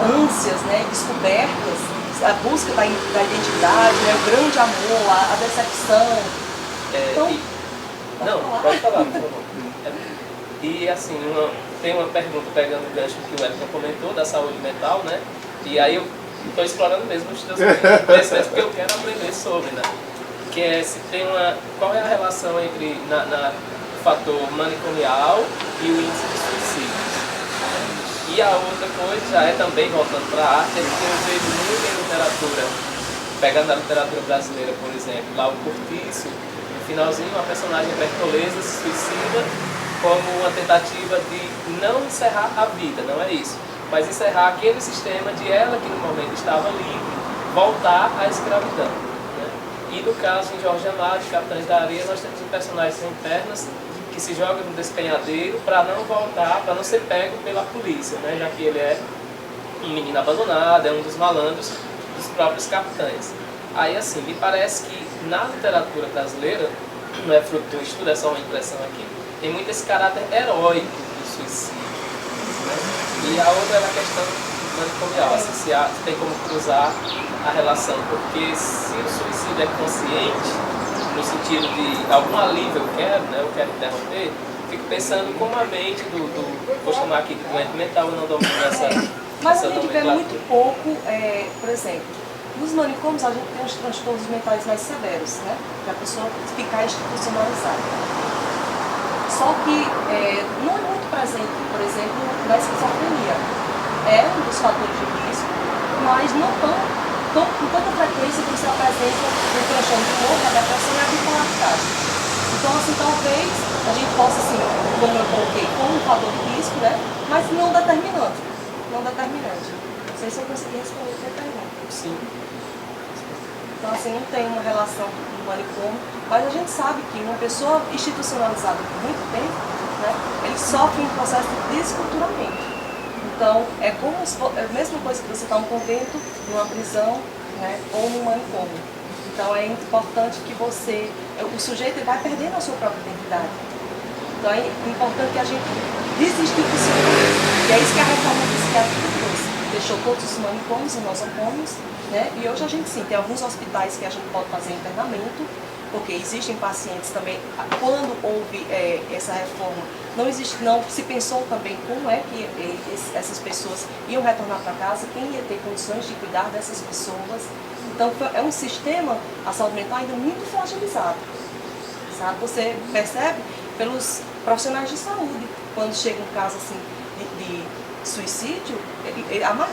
ânsias, né? Descobertas, a busca da identidade, né? O grande amor, a decepção. Então, pode falar, por favor. E assim, tem uma pergunta pegando o gancho que o Wellington comentou da saúde mental, né? E aí eu estou explorando mesmo os teus conhecimentos, porque eu quero aprender sobre, né? Que é se tem qual é a relação entre o fator manicomial e o índice de suicídio. E a outra coisa já é também, voltando para a arte, é que eu vejo muito em literatura, pegando a literatura brasileira, por exemplo, lá o Cortiço, no finalzinho, a personagem bertoleza se suicida como uma tentativa de não encerrar a vida, não é isso, mas encerrar aquele sistema de ela que no momento estava livre, voltar à escravidão. Né? E no caso em Jorge Amado, Capitães da Areia, nós temos um personagem sem pernas que se joga no despenhadeiro para não voltar, para não ser pego pela polícia, né? Já que ele é um menino abandonado, é um dos malandros dos próprios capitães. Aí assim, me parece que na literatura brasileira, não é fruto do estudo, é só uma impressão aqui, tem muito esse caráter heróico do suicídio. Né? E a outra é a questão manicomial, assim, se tem como cruzar a relação, porque se o suicídio é consciente, no sentido de algum alívio eu quero interromper, fico pensando como a mente vou chamar aqui de doente mental, eu não domino essa mas a gente vê muito pouco, por exemplo, nos manicômios a gente tem os transtornos mentais mais severos, né? Para a pessoa ficar institucionalizada. Só que não é muito presente, por exemplo, na esquizofrenia. É um dos fatores de risco, mas não com tanta frequência que se apresenta o transtorno de humor, a depressão e a bipolaridade. Então, assim, talvez a gente possa, assim, como eu coloquei, como um fator de risco, né? Mas não determinante. Não determinante. Não sei se eu consegui responder a sua pergunta. Sim. Então, assim, não tem uma relação do manicômio, mas a gente sabe que uma pessoa institucionalizada por muito tempo, né, ele sofre um processo de desculturamento. Então, é a mesma coisa que você está num convento, numa prisão, né, ou num manicômio. Então, é importante que o sujeito vai perdendo a sua própria identidade. Então, é importante que a gente desinstitucionaliza. E é isso que a reforma psiquiátrica trouxe. Deixou todos os manicômios e nosocômios, né? E hoje a gente sim, tem alguns hospitais que a gente pode fazer internamento, porque existem pacientes também. Quando houve essa reforma, não se pensou também como é que essas pessoas iam retornar para casa, quem ia ter condições de cuidar dessas pessoas. Então é um sistema, a saúde mental, ainda muito fragilizado. Sabe? Você percebe pelos profissionais de saúde, quando chega um caso assim de suicídio,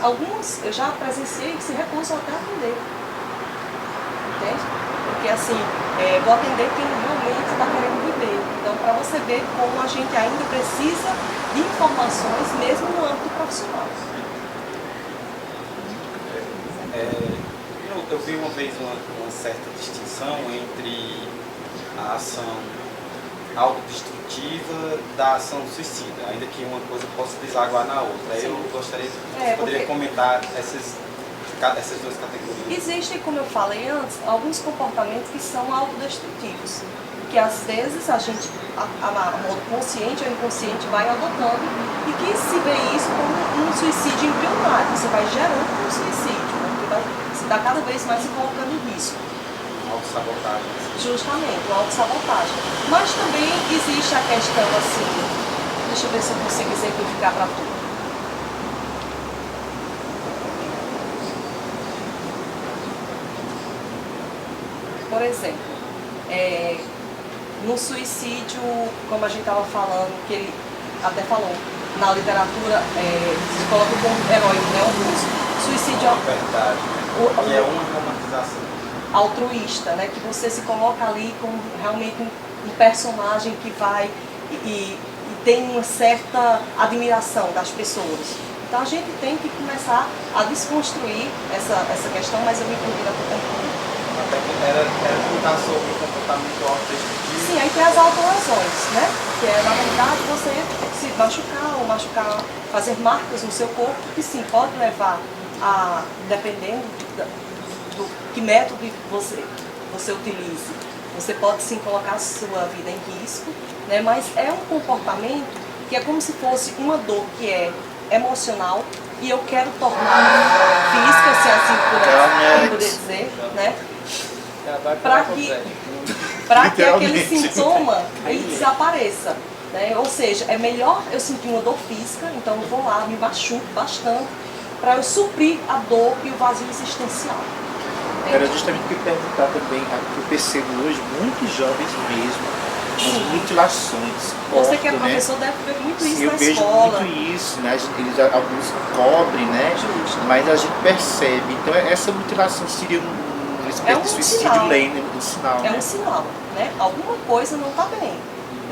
alguns eu já presenciei que se recusam até a atender. Entende? Porque assim, vou atender quem realmente está querendo viver. Então, para você ver como a gente ainda precisa de informações, mesmo no âmbito profissional. Eu vi uma vez uma certa distinção entre a ação autodestrutiva da ação suicida, ainda que uma coisa possa desaguar na outra. Sim. Eu gostaria que você poderia comentar essas duas categorias. Existem, como eu falei antes, alguns comportamentos que são autodestrutivos, que às vezes a gente, a modo consciente ou inconsciente, vai adotando e que se vê isso como um suicídio embrionário. Você vai gerando um suicídio, né? Porque você está cada vez mais se colocando em risco. Autossabotagem. Justamente, uma autossabotagem. Mas também existe a questão assim, deixa eu ver se eu consigo exemplificar para tu. Por exemplo, no suicídio, como a gente estava falando, que ele até falou, na literatura se coloca como herói, né, o russo. Suicídio é verdade, né? Que é uma romantização altruísta, né, que você se coloca ali como realmente um personagem que vai e tem uma certa admiração das pessoas. Então a gente tem que começar a desconstruir essa questão, mas eu me incluí na tua. Até que era contar sobre o comportamento autodestrutivo. Sim, aí tem as autolesões, né? Que é, na verdade, você se machucar, fazer marcas no seu corpo, que sim, pode levar a, dependendo do que método você utilize, você pode sim colocar a sua vida em risco, né? Mas é um comportamento que é como se fosse uma dor que é emocional e eu quero tornar física, se assim poder dizer, né? Para que aquele sintoma ele desapareça, né? Ou seja, é melhor eu sentir uma dor física, então eu vou lá, me machuco bastante, para eu suprir a dor e o vazio existencial. Era justamente o que eu ia perguntar também, que eu percebo hoje, muitos jovens mesmo, as mutilações. Você que é professor, né? Deve ver muito isso na escola. Eu vejo muito isso, né? Alguns cobrem, né? Justo. Mas a gente percebe. Então essa mutilação seria uma espécie de suicídio lento, um sinal. É um sinal, né? Alguma coisa não está bem.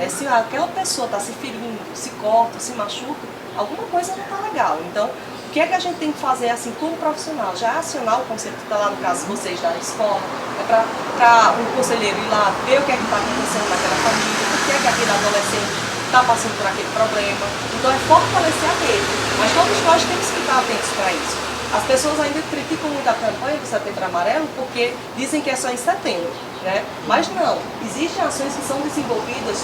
Se aquela pessoa está se ferindo, se corta, se machuca, alguma coisa não está legal. Então, o que é que a gente tem que fazer assim como profissional? Já acionar o conceito que está lá no caso de vocês da escola, é para um conselheiro ir lá ver o que é que está acontecendo naquela família, por que é que aquele adolescente está passando por aquele problema. Então é fortalecer a rede, mas todos nós temos que estar atentos para isso. As pessoas ainda criticam muito a campanha do Setembro Amarelo porque dizem que é só em setembro, né? Mas não, existem ações que são desenvolvidas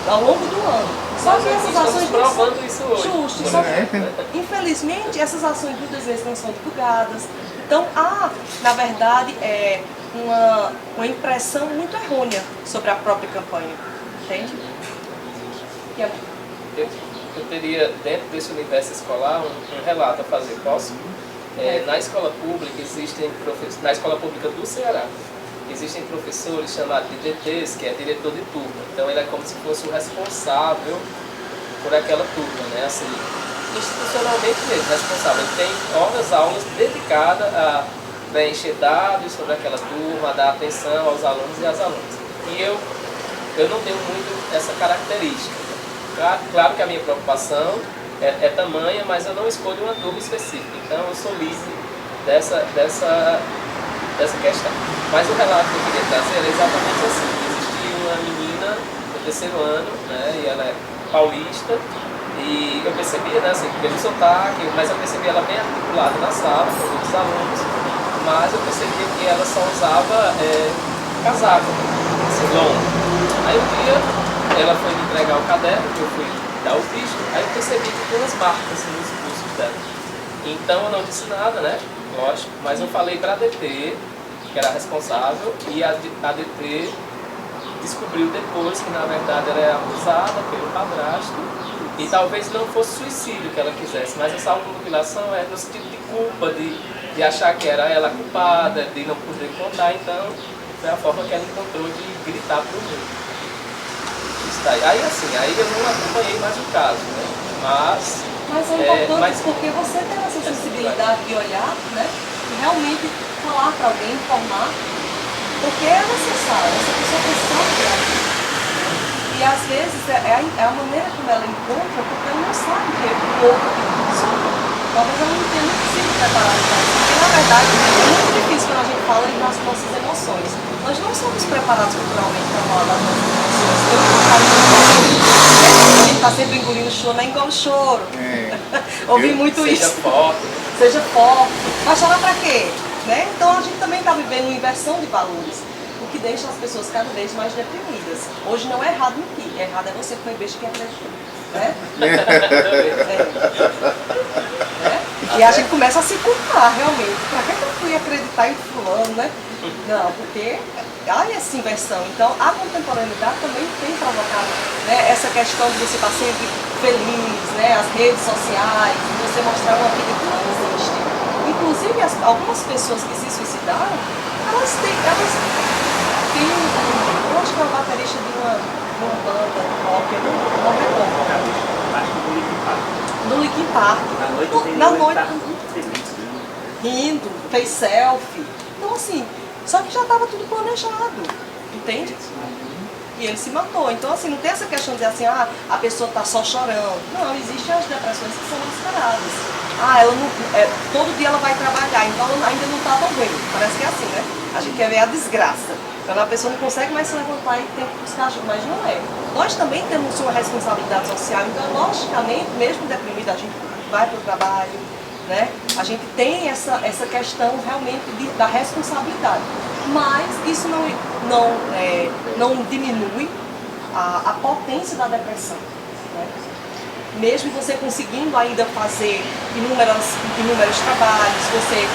ao longo do ano. Só que essas ações provando isso hoje. Justo, só que, infelizmente essas ações muitas vezes não são divulgadas. Então há, na verdade, uma impressão muito errônea sobre a própria campanha. Entende? Eu teria, dentro desse universo escolar, um relato a fazer. Posso? Na escola pública existem professores, na escola pública do Ceará, existem professores chamados de DTs, que é diretor de turma. Então ele é como se fosse o responsável por aquela turma, né? Assim, institucionalmente mesmo, responsável. Ele tem aulas dedicadas a preencher dados sobre aquela turma, a dar atenção aos alunos e às alunas. E eu não tenho muito essa característica. Claro que a minha preocupação é tamanha, mas eu não escolho uma turma específica. Então eu sou livre dessa questão. Mas o relato que eu queria trazer era exatamente assim. Existia uma menina do terceiro ano, né, e ela é paulista, e eu percebia, né, assim, pelo sotaque, mas eu percebia ela bem articulada na sala com outros alunos, mas eu percebia que ela só usava casaco, assim, longo. Aí um dia ela foi me entregar o caderno, que eu fui dar o visto. Aí eu percebi que tem umas marcas nos pulsos dela. Então eu não disse nada, né? Lógico, mas eu falei para a DT, que era responsável, e a DT descobriu depois que na verdade ela é abusada pelo padrasto e talvez não fosse suicídio que ela quisesse, mas essa automutilação é no sentido de culpa, de achar que era ela culpada, de não poder contar, então foi a forma que ela encontrou de gritar pro mundo. Isso daí. Aí assim, aí eu não acompanhei mais o caso, né? Mas é importante porque você tem essa sensibilidade de olhar, né? E realmente falar para alguém, informar, porque é necessário, essa pessoa precisa de. E às vezes é a maneira como ela encontra, porque ela não sabe que o outro sofre. Talvez ela não tenha nem sido preparada para isso. Porque na verdade é muito difícil quando a gente fala das nossas emoções. Nós não somos preparados culturalmente para falar das nossas emoções. A gente está sempre engolindo choro, não engole choro. Ouvi muito isso. Seja forte. Seja forte. Mas chorar para quê? Né? Então a gente também está vivendo uma inversão de valores, o que deixa as pessoas cada vez mais deprimidas. Hoje não é errado mentir, errado é você que foi besta que acreditou. Né? E a gente começa a se culpar realmente. Para que eu fui acreditar em fulano, né? Não, porque há essa inversão. Então a contemporaneidade também tem provocado, né, essa questão de você estar sempre feliz, né? As redes sociais, você mostrar uma vida que não existe. Inclusive, algumas pessoas que se suicidaram, elas têm eu acho que é uma baterista de uma banda rock, eu não recordo. Do Linkin Park. Na noite, rindo, fez selfie. Então assim, só que já estava tudo planejado, entende? E ele se matou. Então assim, não tem essa questão de dizer assim, a pessoa está só chorando. Não, existem as depressões que são mascaradas. Ela não, todo dia ela vai trabalhar, então ela ainda não está tão bem. Parece que é assim, né? A gente quer ver a desgraça. Quando a pessoa não consegue mais se levantar e tem que buscar ajuda, mas não é. Nós também temos uma responsabilidade social, então logicamente, mesmo deprimida, a gente vai para o trabalho, né? A gente tem essa questão realmente da responsabilidade. Mas isso não diminui a potência da depressão, né? Mesmo você conseguindo ainda fazer inúmeros trabalhos, você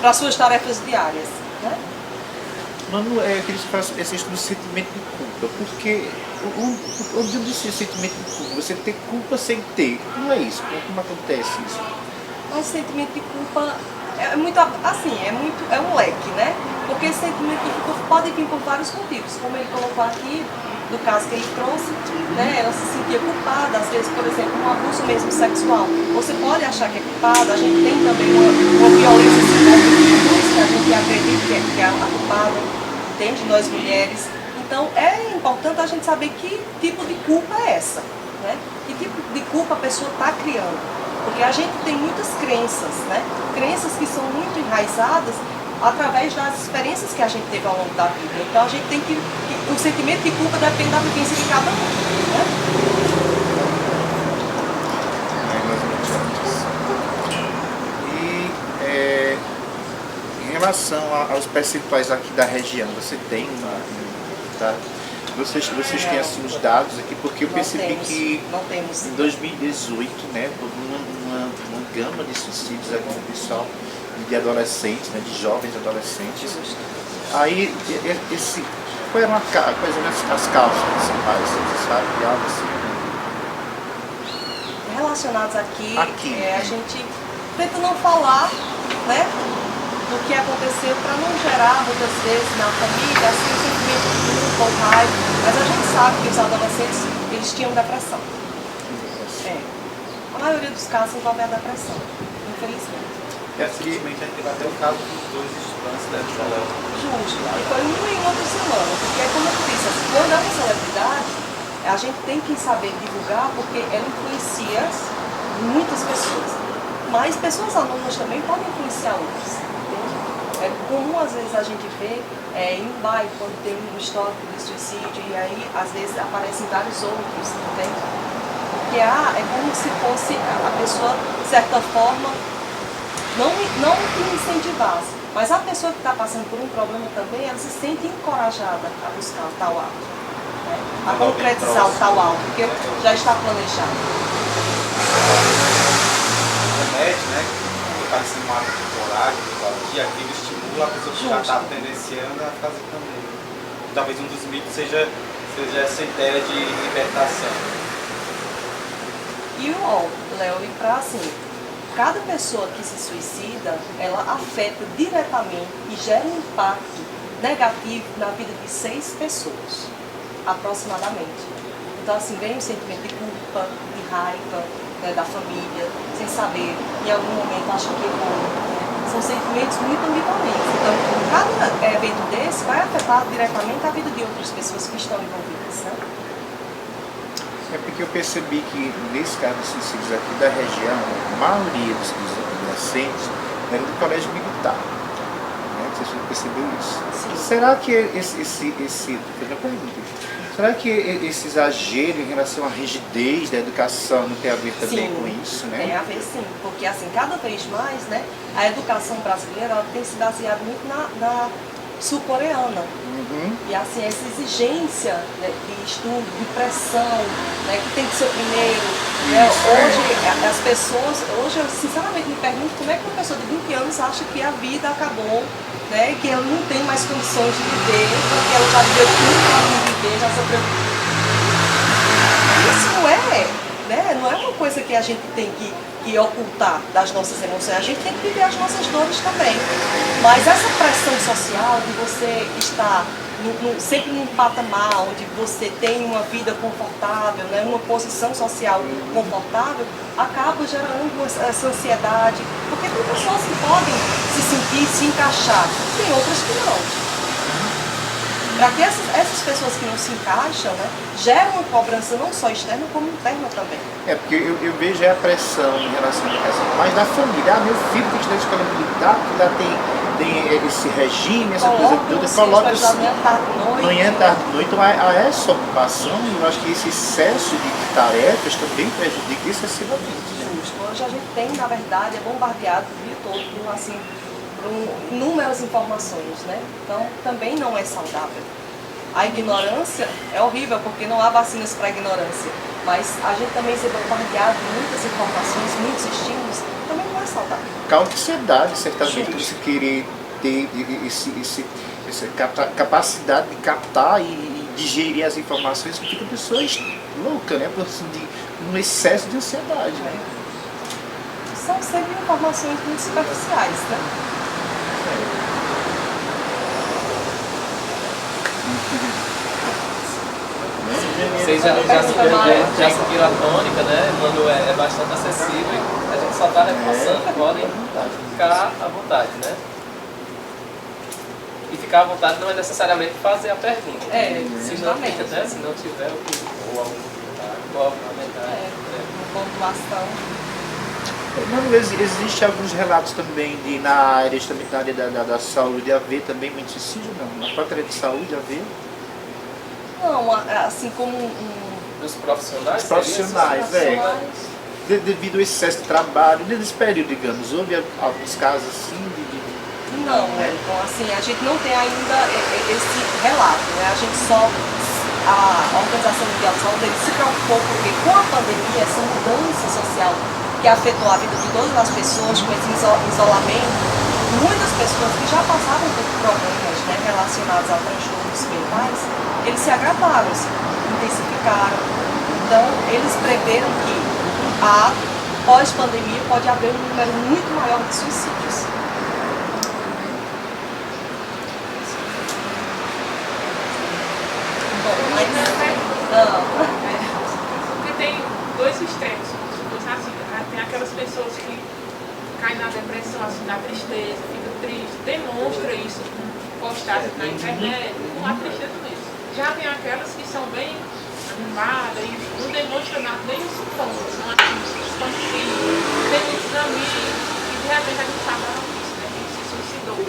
para suas tarefas diárias, né? Não é aquele que faz esse estudo do sentimento de culpa, porque onde eu disse sentimento de culpa, você ter culpa sem ter, não é isso, como acontece isso? Mas sentimento de culpa é muito assim, é um leque, né? Porque esse sentimento de culpa pode vir por vários motivos, como ele colocou aqui, no caso que ele trouxe, né? Ela se sentia culpada, às vezes, por exemplo, um abuso mesmo sexual. Você pode achar que é culpada, a gente tem também uma violência psicológica que a gente acredita que é a culpada, entende? Nós mulheres. Então é importante a gente saber que tipo de culpa é essa, né? Que tipo de culpa a pessoa está criando. Porque a gente tem muitas crenças, né? Crenças que são muito enraizadas através das experiências que a gente teve ao longo da vida. Então a gente tem que o sentimento de culpa depende da vivência de cada um, né? E em relação aos percentuais aqui da região, você tem tá? Vocês têm assim os dados aqui, porque eu percebi que em 2018, né, uma gama de suicídios aqui no pessoal, de adolescentes, né, de jovens adolescentes. Aí, quais eram as causas principais, você sabe, de algo assim? Relacionados aqui. A gente tenta não falar, né, do que aconteceu para não gerar muitas vezes na família assim, um sentimento de culpa ou raiva, mas a gente sabe que os adolescentes eles tinham depressão. A maioria dos casos envolve a depressão, infelizmente. Recentemente a gente teve até o caso dos dois estudantes da escola. Justo, e foi um em outra semana, porque como eu disse, quando é uma celebridade, a gente tem que saber divulgar porque ela influencia muitas pessoas, mas pessoas anônimas também podem influenciar outras. É comum às vezes a gente vê em um bairro quando tem um histórico de suicídio e aí às vezes aparecem vários outros, entende? Porque é como se fosse a pessoa, de certa forma, não incentivasse, Mas a pessoa que está passando por um problema também, ela se sente encorajada a buscar tal algo, né? A concretizar o tal algo, porque já está planejado. Remédio, né? Que está sendo uma temporária, que aquilo estimula a pessoa que já está tendenciando a fazer também. Talvez um dos mitos seja essa ideia de libertação. E o Léo, e para assim, cada pessoa que se suicida, ela afeta diretamente e gera um impacto negativo na vida de 6 pessoas, aproximadamente. Então assim, vem um sentimento de culpa, de raiva, né, da família, sem saber, em algum momento acha que errou. São sentimentos muito ambivalentes. Então, cada evento desse vai afetar diretamente a vida de outras pessoas que estão envolvidas, né? É porque eu percebi que, nesse caso dos suicídios aqui da região, a maioria dos adolescentes era do colégio militar. Né? Você percebeu isso? Sim. Será que será que esse exagero em relação à rigidez da educação não tem a ver também com isso, né? Tem a ver sim, porque assim, cada vez mais, né, a educação brasileira ela tem se baseado muito na sul-coreana. E assim, essa exigência, né, de estudo, de pressão, né, que tem que ser o primeiro. Né? Hoje, as pessoas, hoje eu sinceramente me pergunto como é que uma pessoa de 20 anos acha que a vida acabou, né, que ela não tem mais condições de viver, porque ela já viveu tudo que ela tem que viver, já sofreu. Isso não é, né, não é uma coisa que a gente tem que ocultar das nossas emoções, a gente tem que viver as nossas dores também. Mas essa pressão social de você estar sempre num patamar onde você tem uma vida confortável, né, uma posição social confortável, acaba gerando essa ansiedade, porque tem pessoas que podem se sentir, se encaixar, tem outras que não. Para que essas pessoas que não se encaixam, né, geram uma cobrança não só externa, como interna também. É, porque eu vejo a pressão em relação à educação, mas da família. Ah, meu filho tem que estudar na escola militar, porque lá tem esse regime, essa coisa toda. Coloca assim, manhã, tarde, noite. Manhã, tarde, noite. Então, há essa ocupação, e eu acho que esse excesso de tarefas também prejudica excessivamente. Né? Justo. Hoje a gente tem, na verdade, é bombardeado o dia todo por, assim, inúmeras informações, né? Então também não é saudável. A ignorância é horrível porque não há vacinas para a ignorância, mas a gente também ser bombardeado de muitas informações, muitos estímulos, também não é saudável. Causa ansiedade, certamente, por você querer ter essa capacidade de captar e digerir as informações, que fica pessoas loucas, né? Por assim, um excesso de ansiedade. Né? São sempre informações muito superficiais, né? Vocês já seguiram a tônica, né? Quando é bastante acessível, a gente só está reforçando, podem ficar à vontade, né? E ficar à vontade não é necessariamente fazer a pergunta. Se não fica, né? Se não tiver ou algum comentário, ou alguma comentário. Uma pontuação. Não, existe alguns relatos também na área da saúde, haver também muito suicídio, não? Na própria área de saúde, haver? Não, assim como Dos profissionais? Os profissionais, devido ao excesso de trabalho, nesse período, digamos, houve alguns casos assim Não, então assim, a gente não tem ainda esse relato, né? A gente só, a Organização Mundial de Saúde, ele se preocupou porque com a pandemia, essa mudança social que afetou a vida de todas as pessoas, com esse isolamento, muitas pessoas que já passavam por problemas, né, relacionados a transtornos mentais, eles se agravaram, se intensificaram. Então, eles preveram que a pós-pandemia pode haver um número muito maior de suicídios. Bom, mas não. Porque tem dois extremos, assim, tem aquelas pessoas que caem na depressão, assim, na tristeza, fica triste, demonstra isso com postagens na internet, com a tristeza mesmo. Já tem aquelas que são bem animadas e não demonstram nada, nem os sintomas, são assim, expansivos, tem muitos amigos e de repente a gente sabe isso, né, que se suicidou.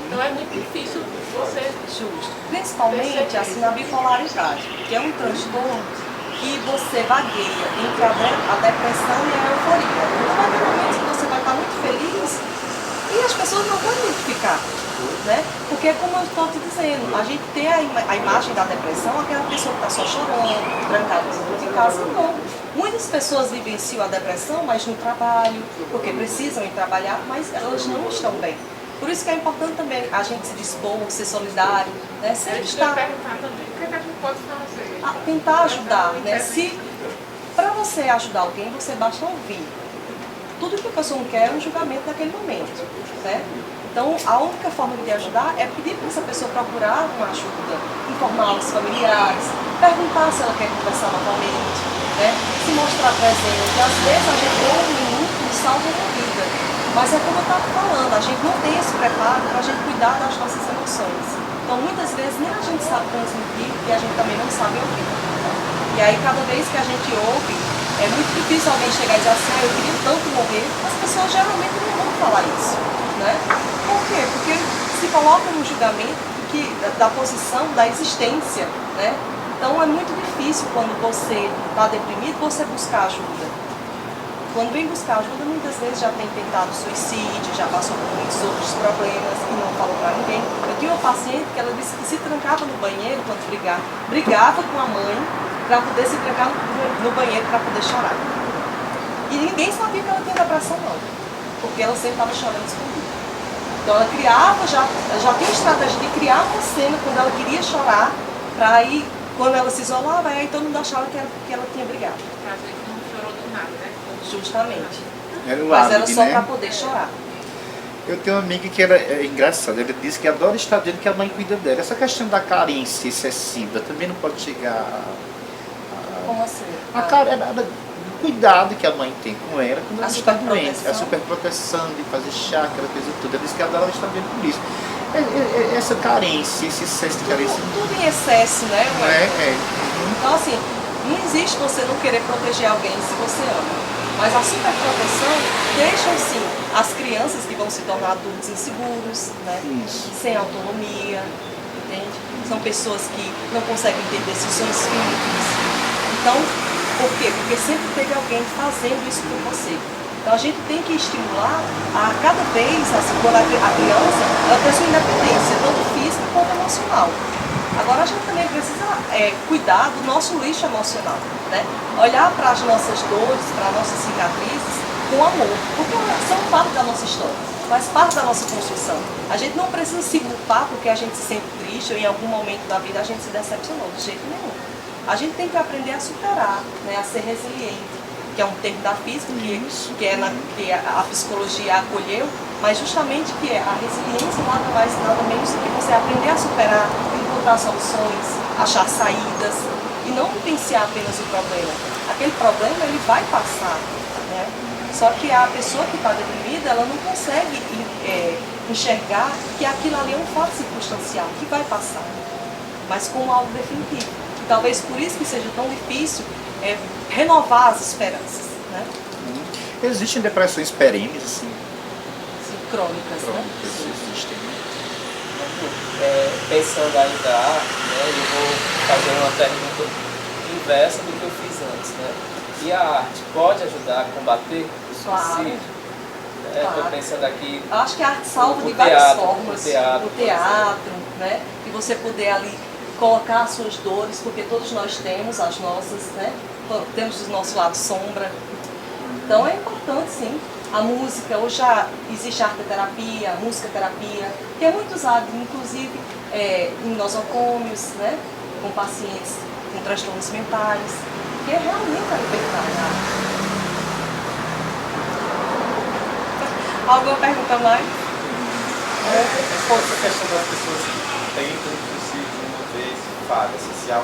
Então é muito difícil você... Justo. Principalmente assim, na bipolaridade, que é um transtorno que você vagueia entre a depressão e a euforia. Então vai ter momentos que você vai estar muito feliz e E as pessoas não vão identificar, né? Porque, como eu estou te dizendo, a gente tem a imagem da depressão, aquela pessoa que está só chorando, trancada em casa, não. Muitas pessoas vivenciam a depressão, mas no trabalho, porque precisam ir trabalhar, mas elas não estão bem. Por isso que é importante também a gente se dispor, ser solidário, né? Sempre estar... perguntar também, o que a gente pode fazer? Tentar ajudar, né? Se para você ajudar alguém, você basta ouvir. Tudo que a pessoa não quer é um julgamento naquele momento, né? Então, a única forma de ajudar é pedir para essa pessoa procurar uma ajuda, informar os familiares, perguntar se ela quer conversar novamente, né? Se mostrar presente. Às vezes a gente tem um minuto e salva uma vida. Mas é como eu estava falando, a gente não tem esse preparo para a gente cuidar das nossas emoções. Então, muitas vezes nem a gente sabe transmitir e a gente também não sabe ouvir. E aí, cada vez que a gente ouve, é muito difícil alguém chegar e dizer assim, eu queria tanto morrer. As pessoas geralmente não vão falar isso, né? Por quê? Porque se coloca no julgamento da posição, da existência, né? Então, é muito difícil quando você está deprimido, você buscar ajuda. Quando vem buscar ajuda, muitas vezes já tem tentado suicídio, já passou por muitos outros problemas e não falou para ninguém. Eu tinha uma paciente que ela disse que se trancava no banheiro quando brigava com a mãe para poder se trancar no banheiro para poder chorar. E ninguém sabia que ela tinha depressão não, porque ela sempre estava chorando escondida. Então ela criava, já tinha estratégia de criar uma cena quando ela queria chorar, para aí, quando ela se isolava, aí todo mundo achava que ela tinha brigado. Pra ver que não chorou do nada, né? Justamente. Mas era só né? para poder chorar. Eu tenho uma amiga que é engraçada, ela disse que adora estar dizendo que a mãe cuida dela. Essa questão da carência excessiva também não pode chegar Como assim? o cuidado que a mãe tem com ela quando ela está doente, a superproteção. superproteção de fazer chá, aquela coisa toda. Ela disse que adora estar dizendo por isso. Essa carência, esse excesso de carência. Tudo em excesso, né? É. Então, assim, não existe você não querer proteger alguém se você ama. Mas a superproteção deixa, sim, as crianças que vão se tornar adultos inseguros, né? Sem autonomia, entende? São pessoas que não conseguem ter decisões firmes. Então, por quê? Porque sempre teve alguém fazendo isso por você. Então a gente tem que estimular a cada vez, assim, quando a criança ela tem sua independência, tanto física quanto emocional. Agora a gente também precisa cuidar do nosso lixo emocional, né? Olhar para as nossas dores, para as nossas cicatrizes com amor, porque são parte da nossa história, faz parte da nossa construção. A gente não precisa se culpar porque a gente se sente triste ou em algum momento da vida a gente se decepcionou, de jeito nenhum. A gente tem que aprender a superar, né? A ser resiliente, que é um termo da física, que a psicologia acolheu, mas justamente que a resiliência nada mais nada menos do que você aprender a superar, encontrar soluções, achar saídas e não vivenciar apenas o problema. Aquele problema ele vai passar, né? Só que a pessoa que está deprimida, ela não consegue enxergar que aquilo ali é um fato circunstancial, que vai passar, mas como algo definitivo. E talvez por isso que seja tão difícil renovar as esperanças, né? Existem depressões perenes, assim? Sim, crônicas, né? Existem. Pensando ainda, né, eu vou fazer uma pergunta inversa do que eu fiz antes, né? E a arte pode ajudar a combater o suicídio? Estou pensando aqui. Eu acho que a arte salva de várias formas. O teatro, né? E você poder ali colocar as suas dores, porque todos nós temos as nossas, né? Temos do nosso lado sombra. Então é importante, sim. A música, hoje já existe a arteterapia, a musicoterapia, que é muito usada, inclusive em nosocômios, né? Com pacientes com transtornos mentais, que é realmente a liberdade. Alguma pergunta mais? Essa questão das pessoas que tentam o suicídio uma vez e falham, se há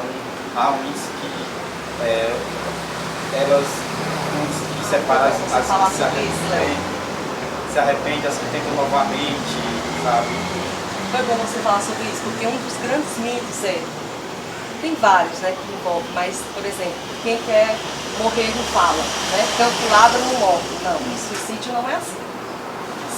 um índice que elas separam as que se arrependem, as que tentam novamente, sabe? Foi bom você falar sobre isso, porque um dos grandes mitos tem vários, né, que envolvem, mas, por exemplo, quem quer morrer não fala, né? Calculada não morre. Não, o suicídio não é assim.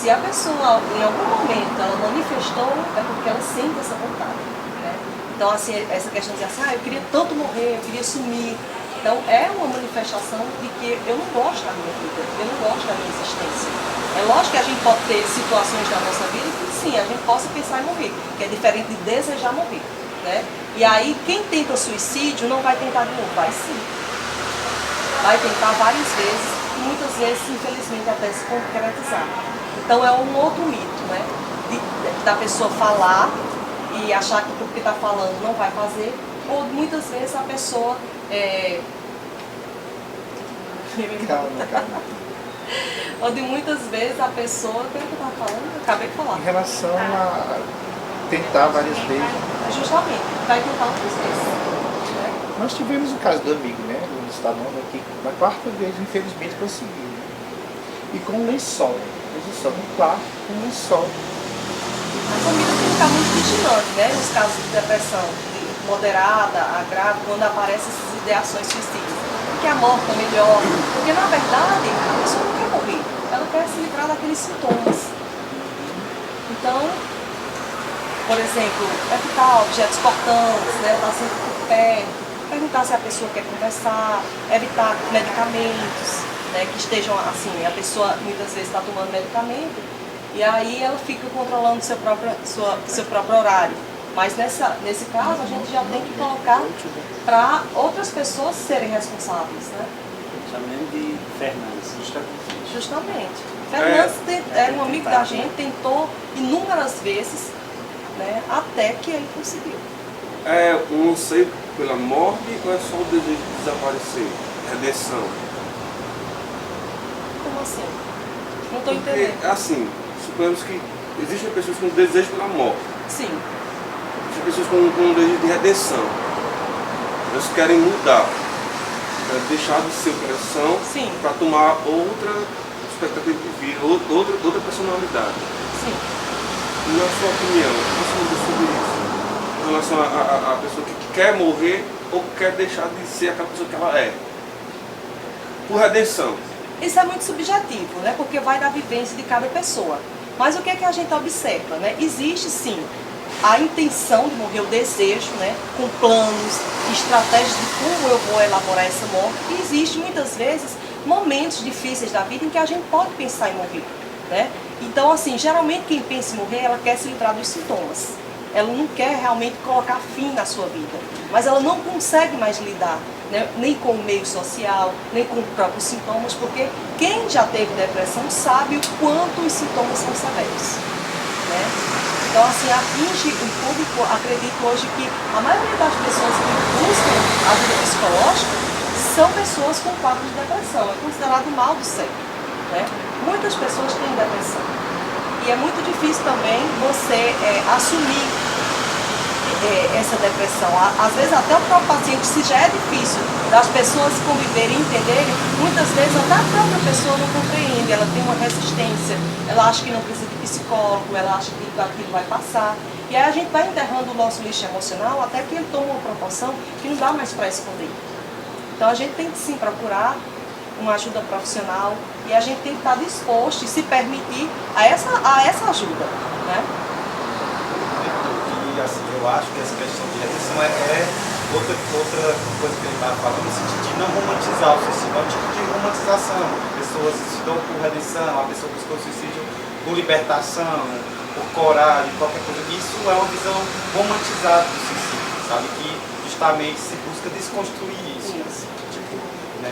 Se a pessoa, em algum momento, ela manifestou, é porque ela sente essa vontade, né? Então, assim, essa questão de dizer assim, eu queria tanto morrer, eu queria sumir, Então é uma manifestação de que eu não gosto da minha vida, eu não gosto da minha existência. É lógico que a gente pode ter situações na nossa vida que sim, a gente possa pensar em morrer, que é diferente de desejar morrer, né? E aí quem tenta suicídio não vai tentar de novo, vai sim. Vai tentar várias vezes e muitas vezes, infelizmente, até se concretizar. Então é um outro mito, né? Da pessoa falar e achar que porque está falando não vai fazer, ou muitas vezes a pessoa Calma. ou de muitas vezes a pessoa, o que eu estava falando? Eu acabei de falar. Em relação a tentar várias vezes. Justamente, vai tentar outras vezes. Né? Nós tivemos o caso do amigo, né? O Estadão aqui, na quarta vez, infelizmente, conseguiu. Né? E com um lençol no quarto, com um lençol. A família tem que ficar muito vigilante, né? Nos casos de depressão moderada, a grave, quando aparecem essas ideações suicidas. Que a morte é melhor. Porque, na verdade, a pessoa não quer morrer. Ela quer se livrar daqueles sintomas. Então, por exemplo, evitar objetos cortantes, né? Estar sempre por perto, perguntar se a pessoa quer conversar, evitar medicamentos, né? Que estejam assim, a pessoa muitas vezes está tomando medicamento e aí ela fica controlando seu próprio horário. Mas nesse caso a gente já tem que colocar para outras pessoas serem responsáveis, né? Chamando de Fernandes. Justamente. Fernandes era um amigo da gente, tentou inúmeras vezes, né, até que ele conseguiu. É um anseio pela morte ou é só o desejo de desaparecer? Redenção? Como assim? Não estou Porque, entendendo. assim, suponhamos que existem pessoas com desejo pela morte. Sim. Existem pessoas com um desejo de redenção. Elas querem mudar. Querem deixar de ser o que elas são para tomar outra expectativa de vida, outra personalidade. Sim. E na sua opinião, o que você diz sobre isso? Em relação à pessoa que quer morrer ou quer deixar de ser aquela pessoa que ela é? Por redenção. Isso é muito subjetivo, né? Porque vai da vivência de cada pessoa. Mas o que é que a gente observa, né? Existe sim a intenção de morrer, o desejo, né? Com planos, estratégias de como eu vou elaborar essa morte. E existe muitas vezes momentos difíceis da vida em que a gente pode pensar em morrer, né? Então, assim, geralmente quem pensa em morrer, ela quer se livrar dos sintomas. Ela não quer realmente colocar fim na sua vida, mas ela não consegue mais lidar, né, nem com o meio social, nem com os próprios sintomas, porque quem já teve depressão sabe o quanto os sintomas são severos, né? Então, assim, atinge o público, acredito hoje que a maioria das pessoas que buscam ajuda psicológica são pessoas com quadro de depressão, é considerado o mal do século, né? Muitas pessoas têm depressão. E é muito difícil também você assumir essa depressão. Às vezes até o próprio paciente, se já é difícil das pessoas conviverem e entenderem, muitas vezes até a própria pessoa não compreende, ela tem uma resistência, ela acha que não precisa de psicólogo, ela acha que aquilo vai passar. E aí a gente vai enterrando o nosso lixo emocional até que ele toma uma proporção que não dá mais para esconder. Então a gente tem que sim procurar uma ajuda profissional e a gente tem que estar disposto e se permitir a essa ajuda, né? E assim, eu acho que essa questão de redenção é outra coisa que ele estava falando, no sentido de não romantizar o suicídio, é um tipo de romantização. Pessoas se dão por redenção, a pessoa buscou o suicídio por libertação, por coragem, qualquer coisa. Isso é uma visão romantizada do suicídio, sabe? Que justamente se busca desconstruir isso. Tipo, né?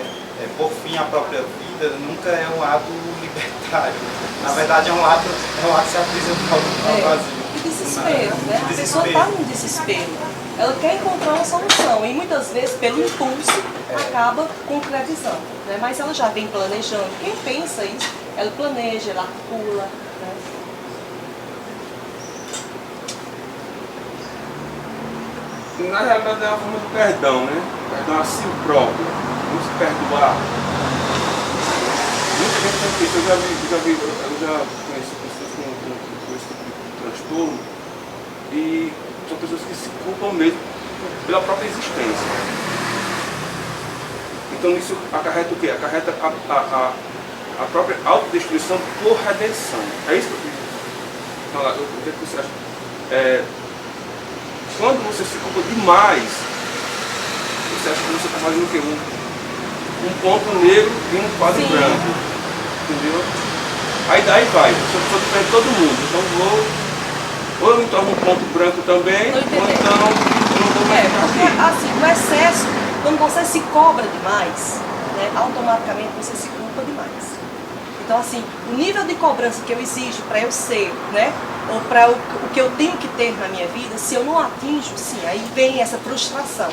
Por fim, a própria vida nunca é um ato libertário. Na verdade, é um ato que se apresenta ao vazio. De desespero, né? A pessoa está num desespero. Ela quer encontrar uma solução e muitas vezes, pelo impulso, acaba concretizando, né? Mas ela já vem planejando. Quem pensa isso, ela planeja, ela articula, né? Na realidade é uma forma de perdão, né? Perdão a si próprio. Não se perdoar. Muita gente tem isso. Eu já conheço pessoas com esse tipo de transtorno e são pessoas que se culpam mesmo pela própria existência. Então isso acarreta o quê? Acarreta a própria autodestruição por redenção. É isso que eu queria falar. O que você acha? Quando você se culpa demais, você acha que você está fazendo o quê? um ponto negro e um quadro branco. Entendeu? Aí daí vai, eu sou diferente de todo mundo, então ou eu me torno um ponto branco também, ou então eu não vou mais porque assim, o excesso, quando você se cobra demais, né, automaticamente você se culpa demais. Então assim, o nível de cobrança que eu exijo para eu ser, né, ou para o que eu tenho que ter na minha vida, se eu não atinjo, sim, aí vem essa frustração.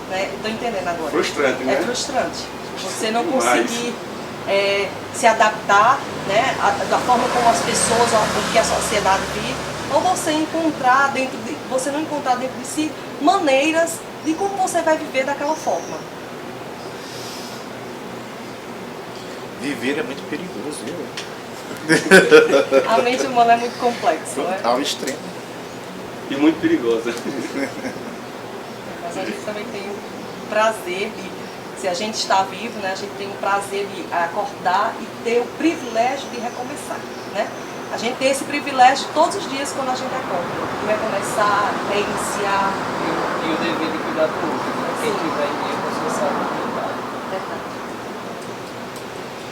Né? Estou entendendo agora. Frustrante, né? É frustrante. Você não conseguir se adaptar, né, da forma como as pessoas, o que a sociedade vive, ou você você não encontrar dentro de si maneiras de como você vai viver daquela forma. Viver é muito perigoso, viu? A mente humana é muito complexa, né? Ao extremo. E muito perigosa. Mas a gente também tem o prazer de, se a gente está vivo, né, a gente tem o prazer de acordar e ter o privilégio de recomeçar, né? A gente tem esse privilégio todos os dias quando a gente acorda, de recomeçar, reiniciar. E o dever de cuidar do outro, né? Quem tiver em dia com a sua saúde mental. Verdade.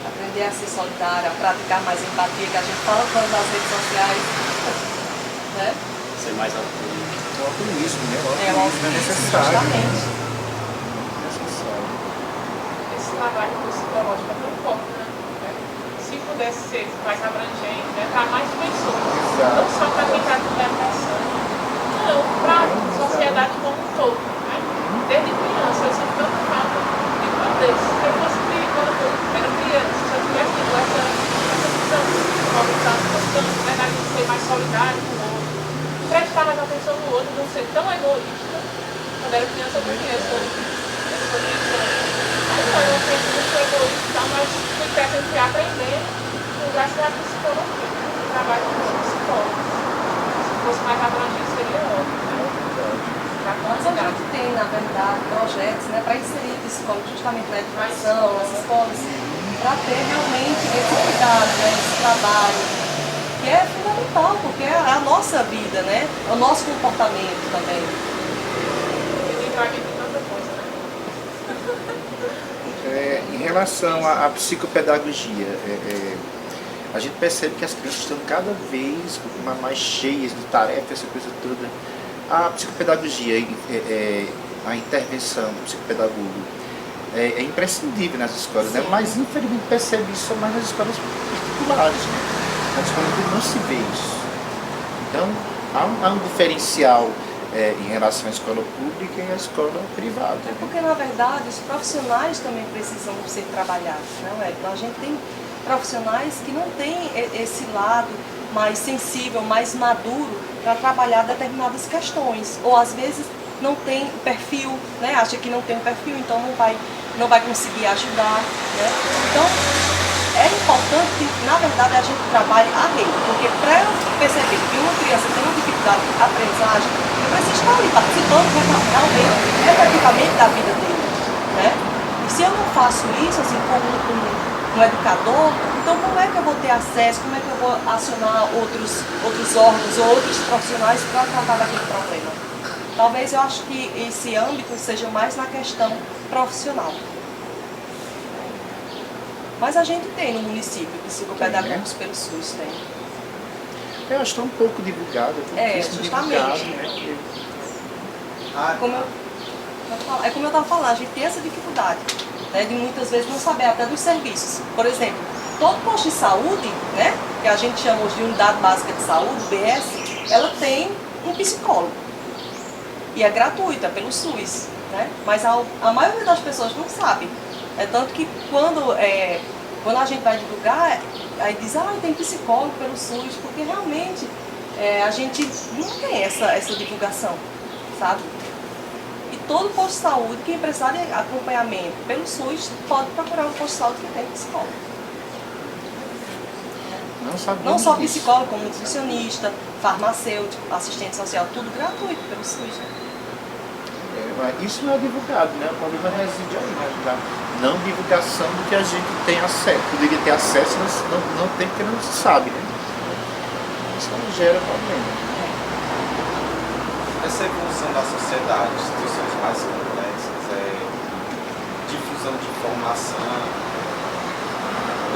Aprender a ser solidário, a praticar mais empatia, que a gente fala tanto nas redes sociais, né? Ser mais altruísta. O altruísmo, né? O É altruísmo é necessário. justamente. Necessário. Esse trabalho psicológico é tão forte, né? Se pudesse ser mais abrangente, né? Para mais pessoas, não só para quem está com depressão, não, para a sociedade como um todo, né? Desde criança eu sinto tanta falta de poder. Se eu fosse quando eu era criança, se eu tivesse tido essa visão de verdade, de ser mais solidário com o outro, prestar mais atenção no outro, não ser tão egoísta. Quando era criança eu conheço essa visão. Aí não, eu penso muito egoísta, mas fui sempre aprendendo graças à psicologia, né? Eu trabalho com os psicólogos. Se fosse mais abrangente seria ótimo. Mas a gente tem, na verdade, projetos, né, para inserir psicólogos justamente na educação, nas escolas, para ter realmente esse cuidado, né, esse trabalho, que é fundamental, porque é a nossa vida, né, é o nosso comportamento também. Em relação à psicopedagogia, a gente percebe que as crianças estão cada vez mais cheias de tarefas, essa coisa toda. A psicopedagogia, a intervenção do psicopedagogo é imprescindível nas escolas, né? Mas infelizmente percebe isso mais nas escolas particulares, né? Nas escolas não se vê isso. Então há um diferencial em relação à escola pública e à escola privada. É porque, na verdade, os profissionais também precisam ser trabalhados, né? Então, a gente tem profissionais que não têm esse lado mais sensível, mais maduro para trabalhar determinadas questões, ou às vezes não tem perfil, né? Acha que não tem um perfil, então não vai conseguir ajudar, né? Então, é importante que, na verdade, a gente trabalhe a rede, porque para eu perceber que uma criança tem uma dificuldade de aprendizagem, eu preciso estar ali participando realmente, efetivamente da vida dele, né? E se eu não faço isso, assim, como um educador, então como é que eu vou ter acesso, como é que eu vou acionar outros órgãos ou outros profissionais para tratar daquele problema? Talvez eu acho que esse âmbito seja mais na questão profissional. Mas a gente tem no município psicopedagogos pelo SUS, tem. Eu acho que está um pouco divulgado. Justamente. Divulgado, né? Como eu estava falando, a gente tem essa dificuldade, né, de muitas vezes não saber até dos serviços. Por exemplo, todo posto de saúde, né, que a gente chama de Unidade Básica de Saúde, BS, ela tem um psicólogo. E é gratuita, pelo SUS, né? Mas a maioria das pessoas não sabe. É tanto que quando a gente vai divulgar, aí diz, tem psicólogo pelo SUS, porque realmente a gente não tem essa divulgação, sabe? E todo posto de saúde que precisar de acompanhamento pelo SUS pode procurar um posto de saúde que tem psicólogo. Não só psicólogo, como nutricionista, farmacêutico, assistente social, tudo gratuito pelo SUS. Né? Isso não é divulgado, né? O problema reside aí, né? Da não divulgação do que a gente tem acesso. Poderia ter acesso, mas não tem porque não se sabe, né? Isso não gera problema. Essa evolução da sociedade, instituições mais complexas, difusão de informação,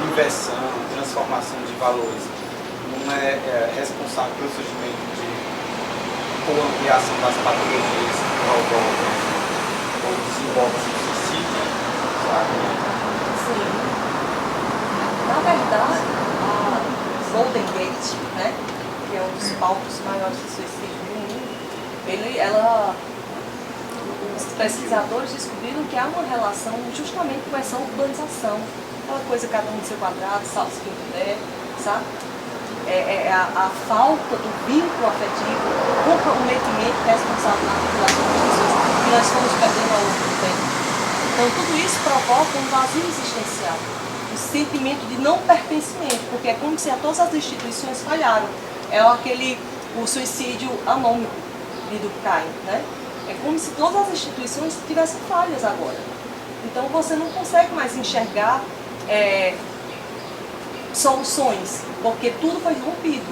inversão, transformação de valores, não é responsável pelo surgimento ou ampliação das patologias que provocam ou desenvolvem o suicídio, sabe? Sim. Na verdade, a Golden Gate, né, que é um dos palcos maiores de suicídio do mundo, os pesquisadores descobriram que há uma relação justamente com essa urbanização, aquela coisa cada um no seu quadrado, salve-se quem puder, sabe? A falta do vínculo afetivo, o comprometimento responsável na articulação das pessoas que nós fomos perdendo ao longo do tempo. Então tudo isso provoca um vazio existencial, um sentimento de não pertencimento, porque é como se todas as instituições falharam. É o suicídio anônimo de Durkheim, né? É como se todas as instituições tivessem falhas agora. Então você não consegue mais enxergar soluções, porque tudo foi rompido.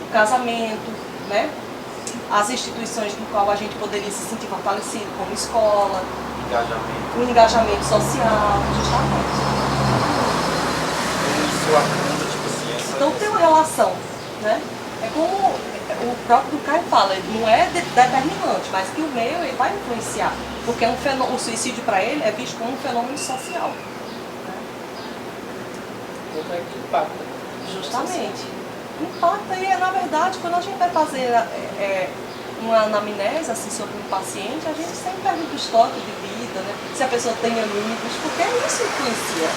O casamento, né? As instituições no qual a gente poderia se sentir fortalecido, como escola, o engajamento social, justamente. Isso afunda, tipo assim, então tem uma relação, né? É como o próprio Durkheim fala, ele não é determinante, mas que o meio ele vai influenciar, porque o suicídio para ele é visto como um fenômeno social. Então é que impacta. Justamente. Impacta e, na verdade, quando a gente vai fazer uma anamnese assim, sobre um paciente, a gente sempre pergunta o histórico de vida, né? Se a pessoa tem amigos, porque isso influencia.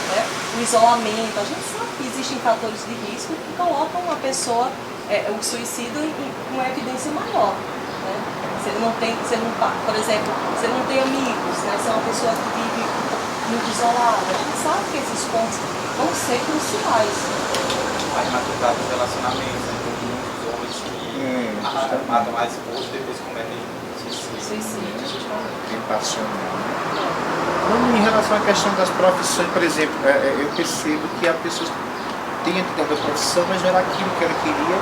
Né? O isolamento, a gente sabe que existem fatores de risco que colocam a pessoa, o suicídio, em uma evidência maior. Né? Se ele não tem, por exemplo, se ele não tem amigos, né? Se é uma pessoa que vive muito isolada, a gente sabe que esses pontos vão ser cruciais. Mais maturidade dos relacionamentos, né? Tem muitos homens que matam a esposa e depois cometem Suicídio, justamente. Bem passional. Em relação à questão das profissões, por exemplo, eu percebo que a pessoa tem a profissão, mas não era aquilo que ela queria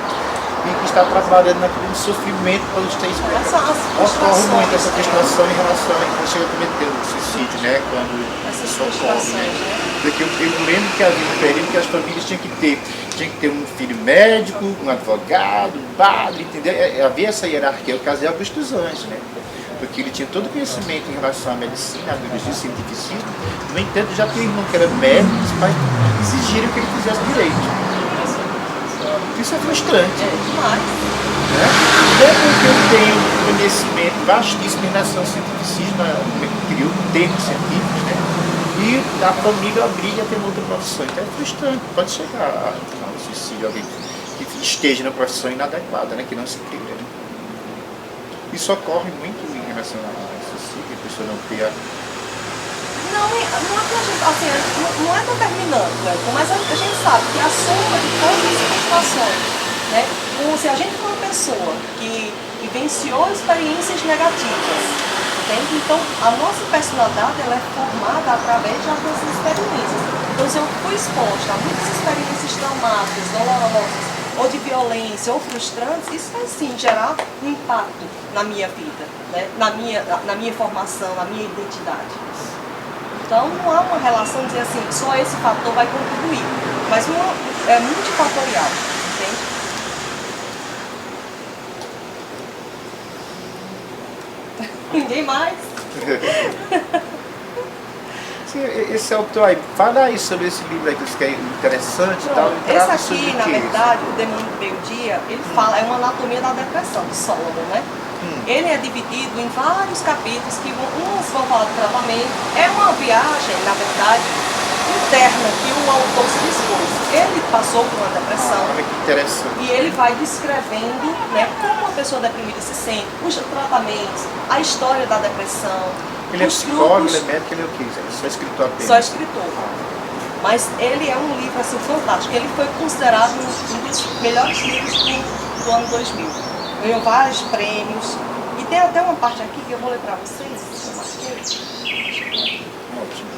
e que está trabalhando naquele sofrimento para os três pés. Ocorre muito essa frustração em relação a quando chega a cometer o suicídio, né? Quando isso ocorre, né? Porque eu lembro que havia um período que as famílias tinham que ter um filho médico, um advogado, um padre, entendeu? Havia essa hierarquia, o caso de Augusto dos Anjos, né? Porque ele tinha todo o conhecimento em relação à medicina, à biologia, ao cientificismo. No entanto, já tinha um irmão que era médico, os pais exigiram que ele fizesse direito. Isso é frustrante. Demais. Né? Até porque eu tenho um conhecimento vastíssimo em relação ao cientificismo, criou termos científicos, né? E a família obriga a ter uma outra profissão. Então é frustrante, pode chegar ao suicídio alguém que esteja na profissão inadequada, né? Que não se queira. Né? Isso ocorre muito em relação ao suicídio, a pessoa não ter a... Não é que a gente, assim, não é determinante, né? Mas a gente sabe que a soma de todas as situações, né? Se a gente for uma pessoa que vivenciou experiências negativas, entende? Então a nossa personalidade ela é formada através das nossas experiências. Então se eu fui exposta a muitas experiências traumáticas, dolorosas, ou de violência, ou frustrantes, isso vai sim gerar um impacto na minha vida, né? na minha formação, na minha identidade. Então não há uma relação de dizer assim, só esse fator vai contribuir, mas é multifatorial, entende? Ninguém mais? Esse autor aí, fala aí sobre esse livro aí que é interessante e tal. Esse aqui, na verdade, O Demônio do Meio-Dia, ele fala, é uma anatomia da depressão, de Solomon, né? Ele é dividido em vários capítulos que uns vão falar do tratamento. É uma viagem, na verdade, interna que o autor se dispôs. Ele passou por uma depressão. Olha que interessante. E ele vai descrevendo, né, como a pessoa deprimida se sente, os tratamentos, a história da depressão. Ele é psicólogo, ele é médico, ele é o quê? Ele é só escritor apenas? Só escritor. Mas ele é um livro assim, fantástico. Ele foi considerado um dos melhores livros do ano 2000. Ganhou vários prêmios. E tem até uma parte aqui que eu vou ler para vocês. Ótimo.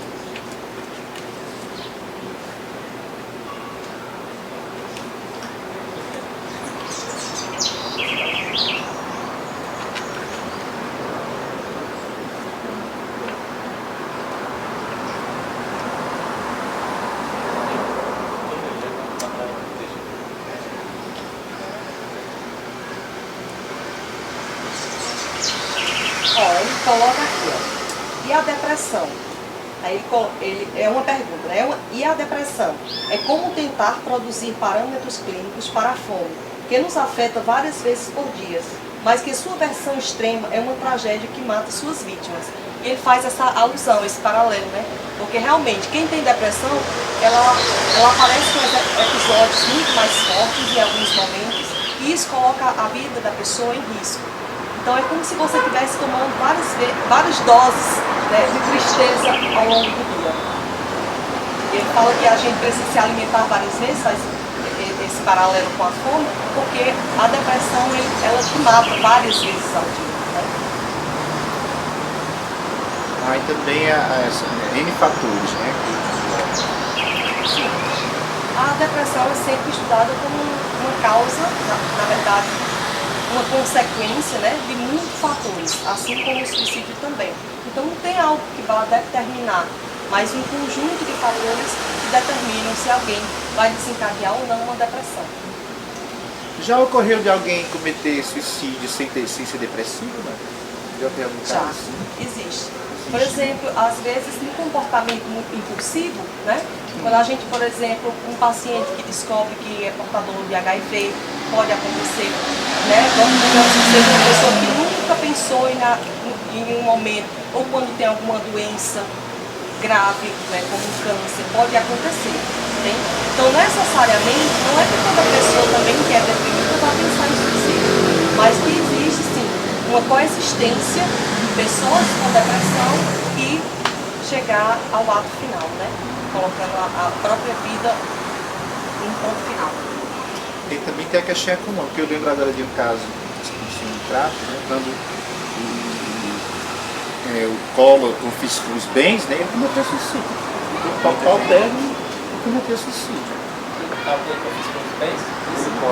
e a depressão? Aí ele é uma pergunta, né? E a depressão? É como tentar produzir parâmetros clínicos para a fome, que nos afeta várias vezes por dia, mas que sua versão extrema é uma tragédia que mata suas vítimas. E ele faz essa alusão, esse paralelo, né? Porque realmente, quem tem depressão, ela aparece com episódios muito mais fortes em alguns momentos, e isso coloca a vida da pessoa em risco. Então é como se você estivesse tomando várias doses, né, de tristeza ao longo do dia. E ele fala que a gente precisa se alimentar várias vezes, faz esse paralelo com a fome, porque a depressão ela te mata várias vezes ao dia. Né? E também N fatores, né? Sim. A depressão é sempre estudada como uma causa, na verdade, uma consequência, né, de muitos fatores, assim como o suicídio também. Então não tem algo que vá determinar, mas um conjunto de fatores que determinam se alguém vai desencadear ou não uma depressão. Já ocorreu de alguém cometer suicídio sem ser depressivo, né? Já tem algum caso assim? Existe. Por exemplo, às vezes um comportamento muito impulsivo, né? Quando a gente, por exemplo, um paciente que descobre que é portador de HIV, pode acontecer, né? Vamos dizer, uma pessoa que nunca pensou em um momento, ou quando tem alguma doença grave, né, como um câncer, pode acontecer. Entende? Então, necessariamente, não é que toda pessoa também que é deprimida vai pensar em suicídio, mas que existe, sim, uma coexistência de pessoas com depressão e chegar ao ato final, né? Colocando a própria vida em um ponto final. E também tem a questão econômica, porque eu lembro agora de um caso no tráfico, né, quando o Collor confiscou os bens, né, ele cometeu suicídio. O total término cometeu suicídio. Alguém confiscou os bens?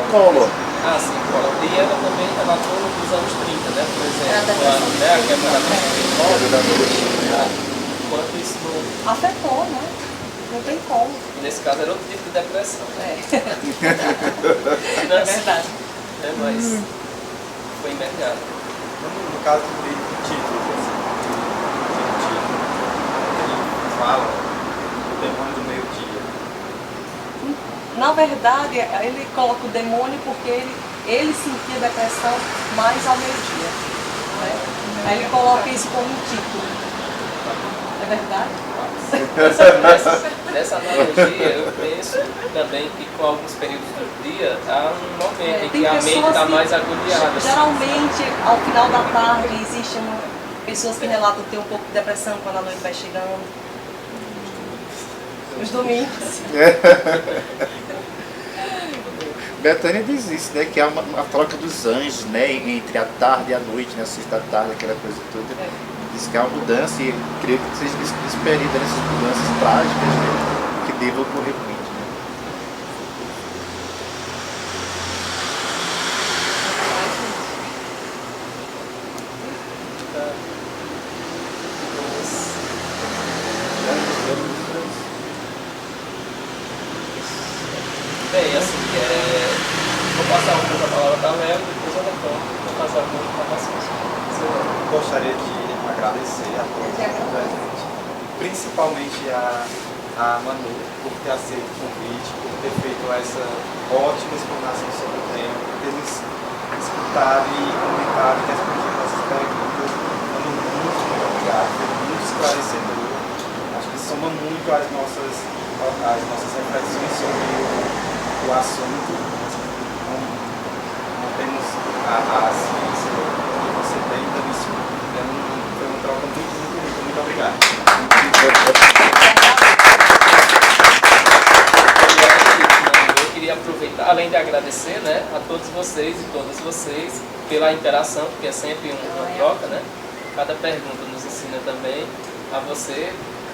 Collor. Ah, sim, Collor. E ela também relatou nos anos 30, né, por exemplo, a quebra da quanto isso não... afetou, né? Não tem como. Nesse caso era outro tipo de depressão. É verdade. Mas foi imediato. No caso do título, ele fala o demônio do meio-dia. Na verdade, ele coloca o demônio porque ele sentia depressão mais ao meio-dia. Né? Aí ele coloca isso como um título. É verdade? Nessa analogia, eu penso também que com alguns períodos do dia há um momento em que a mente está mais agoniada. Geralmente, ao final da tarde, existem pessoas que relatam ter um pouco de depressão quando a noite vai chegando. Os domingos. Betânia diz isso, né? Que há uma troca dos anjos, né? Entre a tarde e a noite, né? A sexta-tarde, aquela coisa toda. Diz que há uma mudança e eu creio que seja nesse período, nessas mudanças trágicas, né, que devam ocorrer muito. Né? Bem, assim, vou passar um pouco a palavra para a Léo e depois eu retorno para fazer algumas informações. Eu gostaria de agradecer a todos presentes, principalmente a Manu por ter aceito o convite, por ter feito essa ótima explanação sobre o tema, por ter nos escutado e comentado e respondido essas perguntas. Manu, muito obrigado, foi muito esclarecedor. Acho que soma muito as nossas reflexões sobre o assunto. Não temos a ciência que você tem, então isso foi uma troca muito obrigado. Eu queria aproveitar, além de agradecer, né, a todos vocês e todas vocês pela interação, porque é sempre uma troca, né? Cada pergunta nos ensina também a você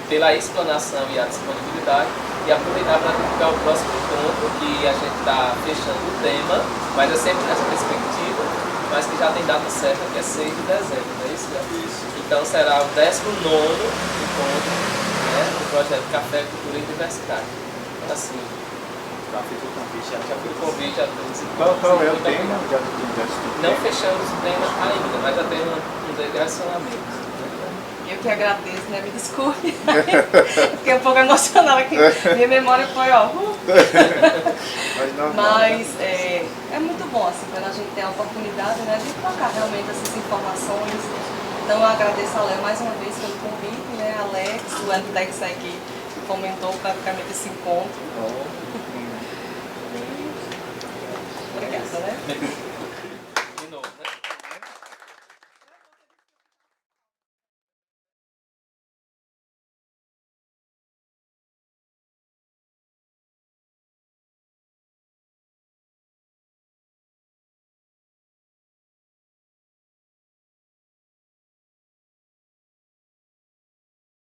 pela explanação e a disponibilidade, e aproveitar para divulgar o próximo encontro, que a gente está fechando o tema, mas é sempre nessa perspectiva, mas que já tem data certa, que é 6 de dezembro, não é isso? Isso. Então será o 19º encontro, né, do projeto Café, Cultura e Diversidade. Assim, Já fiz o convite, já fui o convite a todos. Qual é o tema? Não fechamos o tema ainda, mas já tem um direcionamento. Eu que agradeço, né? Me desculpe. Fiquei um pouco emocionada aqui. Minha memória foi, ó. Mas é muito bom, assim, quando a gente tem a oportunidade, né, de trocar realmente essas informações. Então eu agradeço a Léo mais uma vez pelo convite, né? A Alex, o Antex aí que fomentou praticamente esse encontro. Obrigada, né?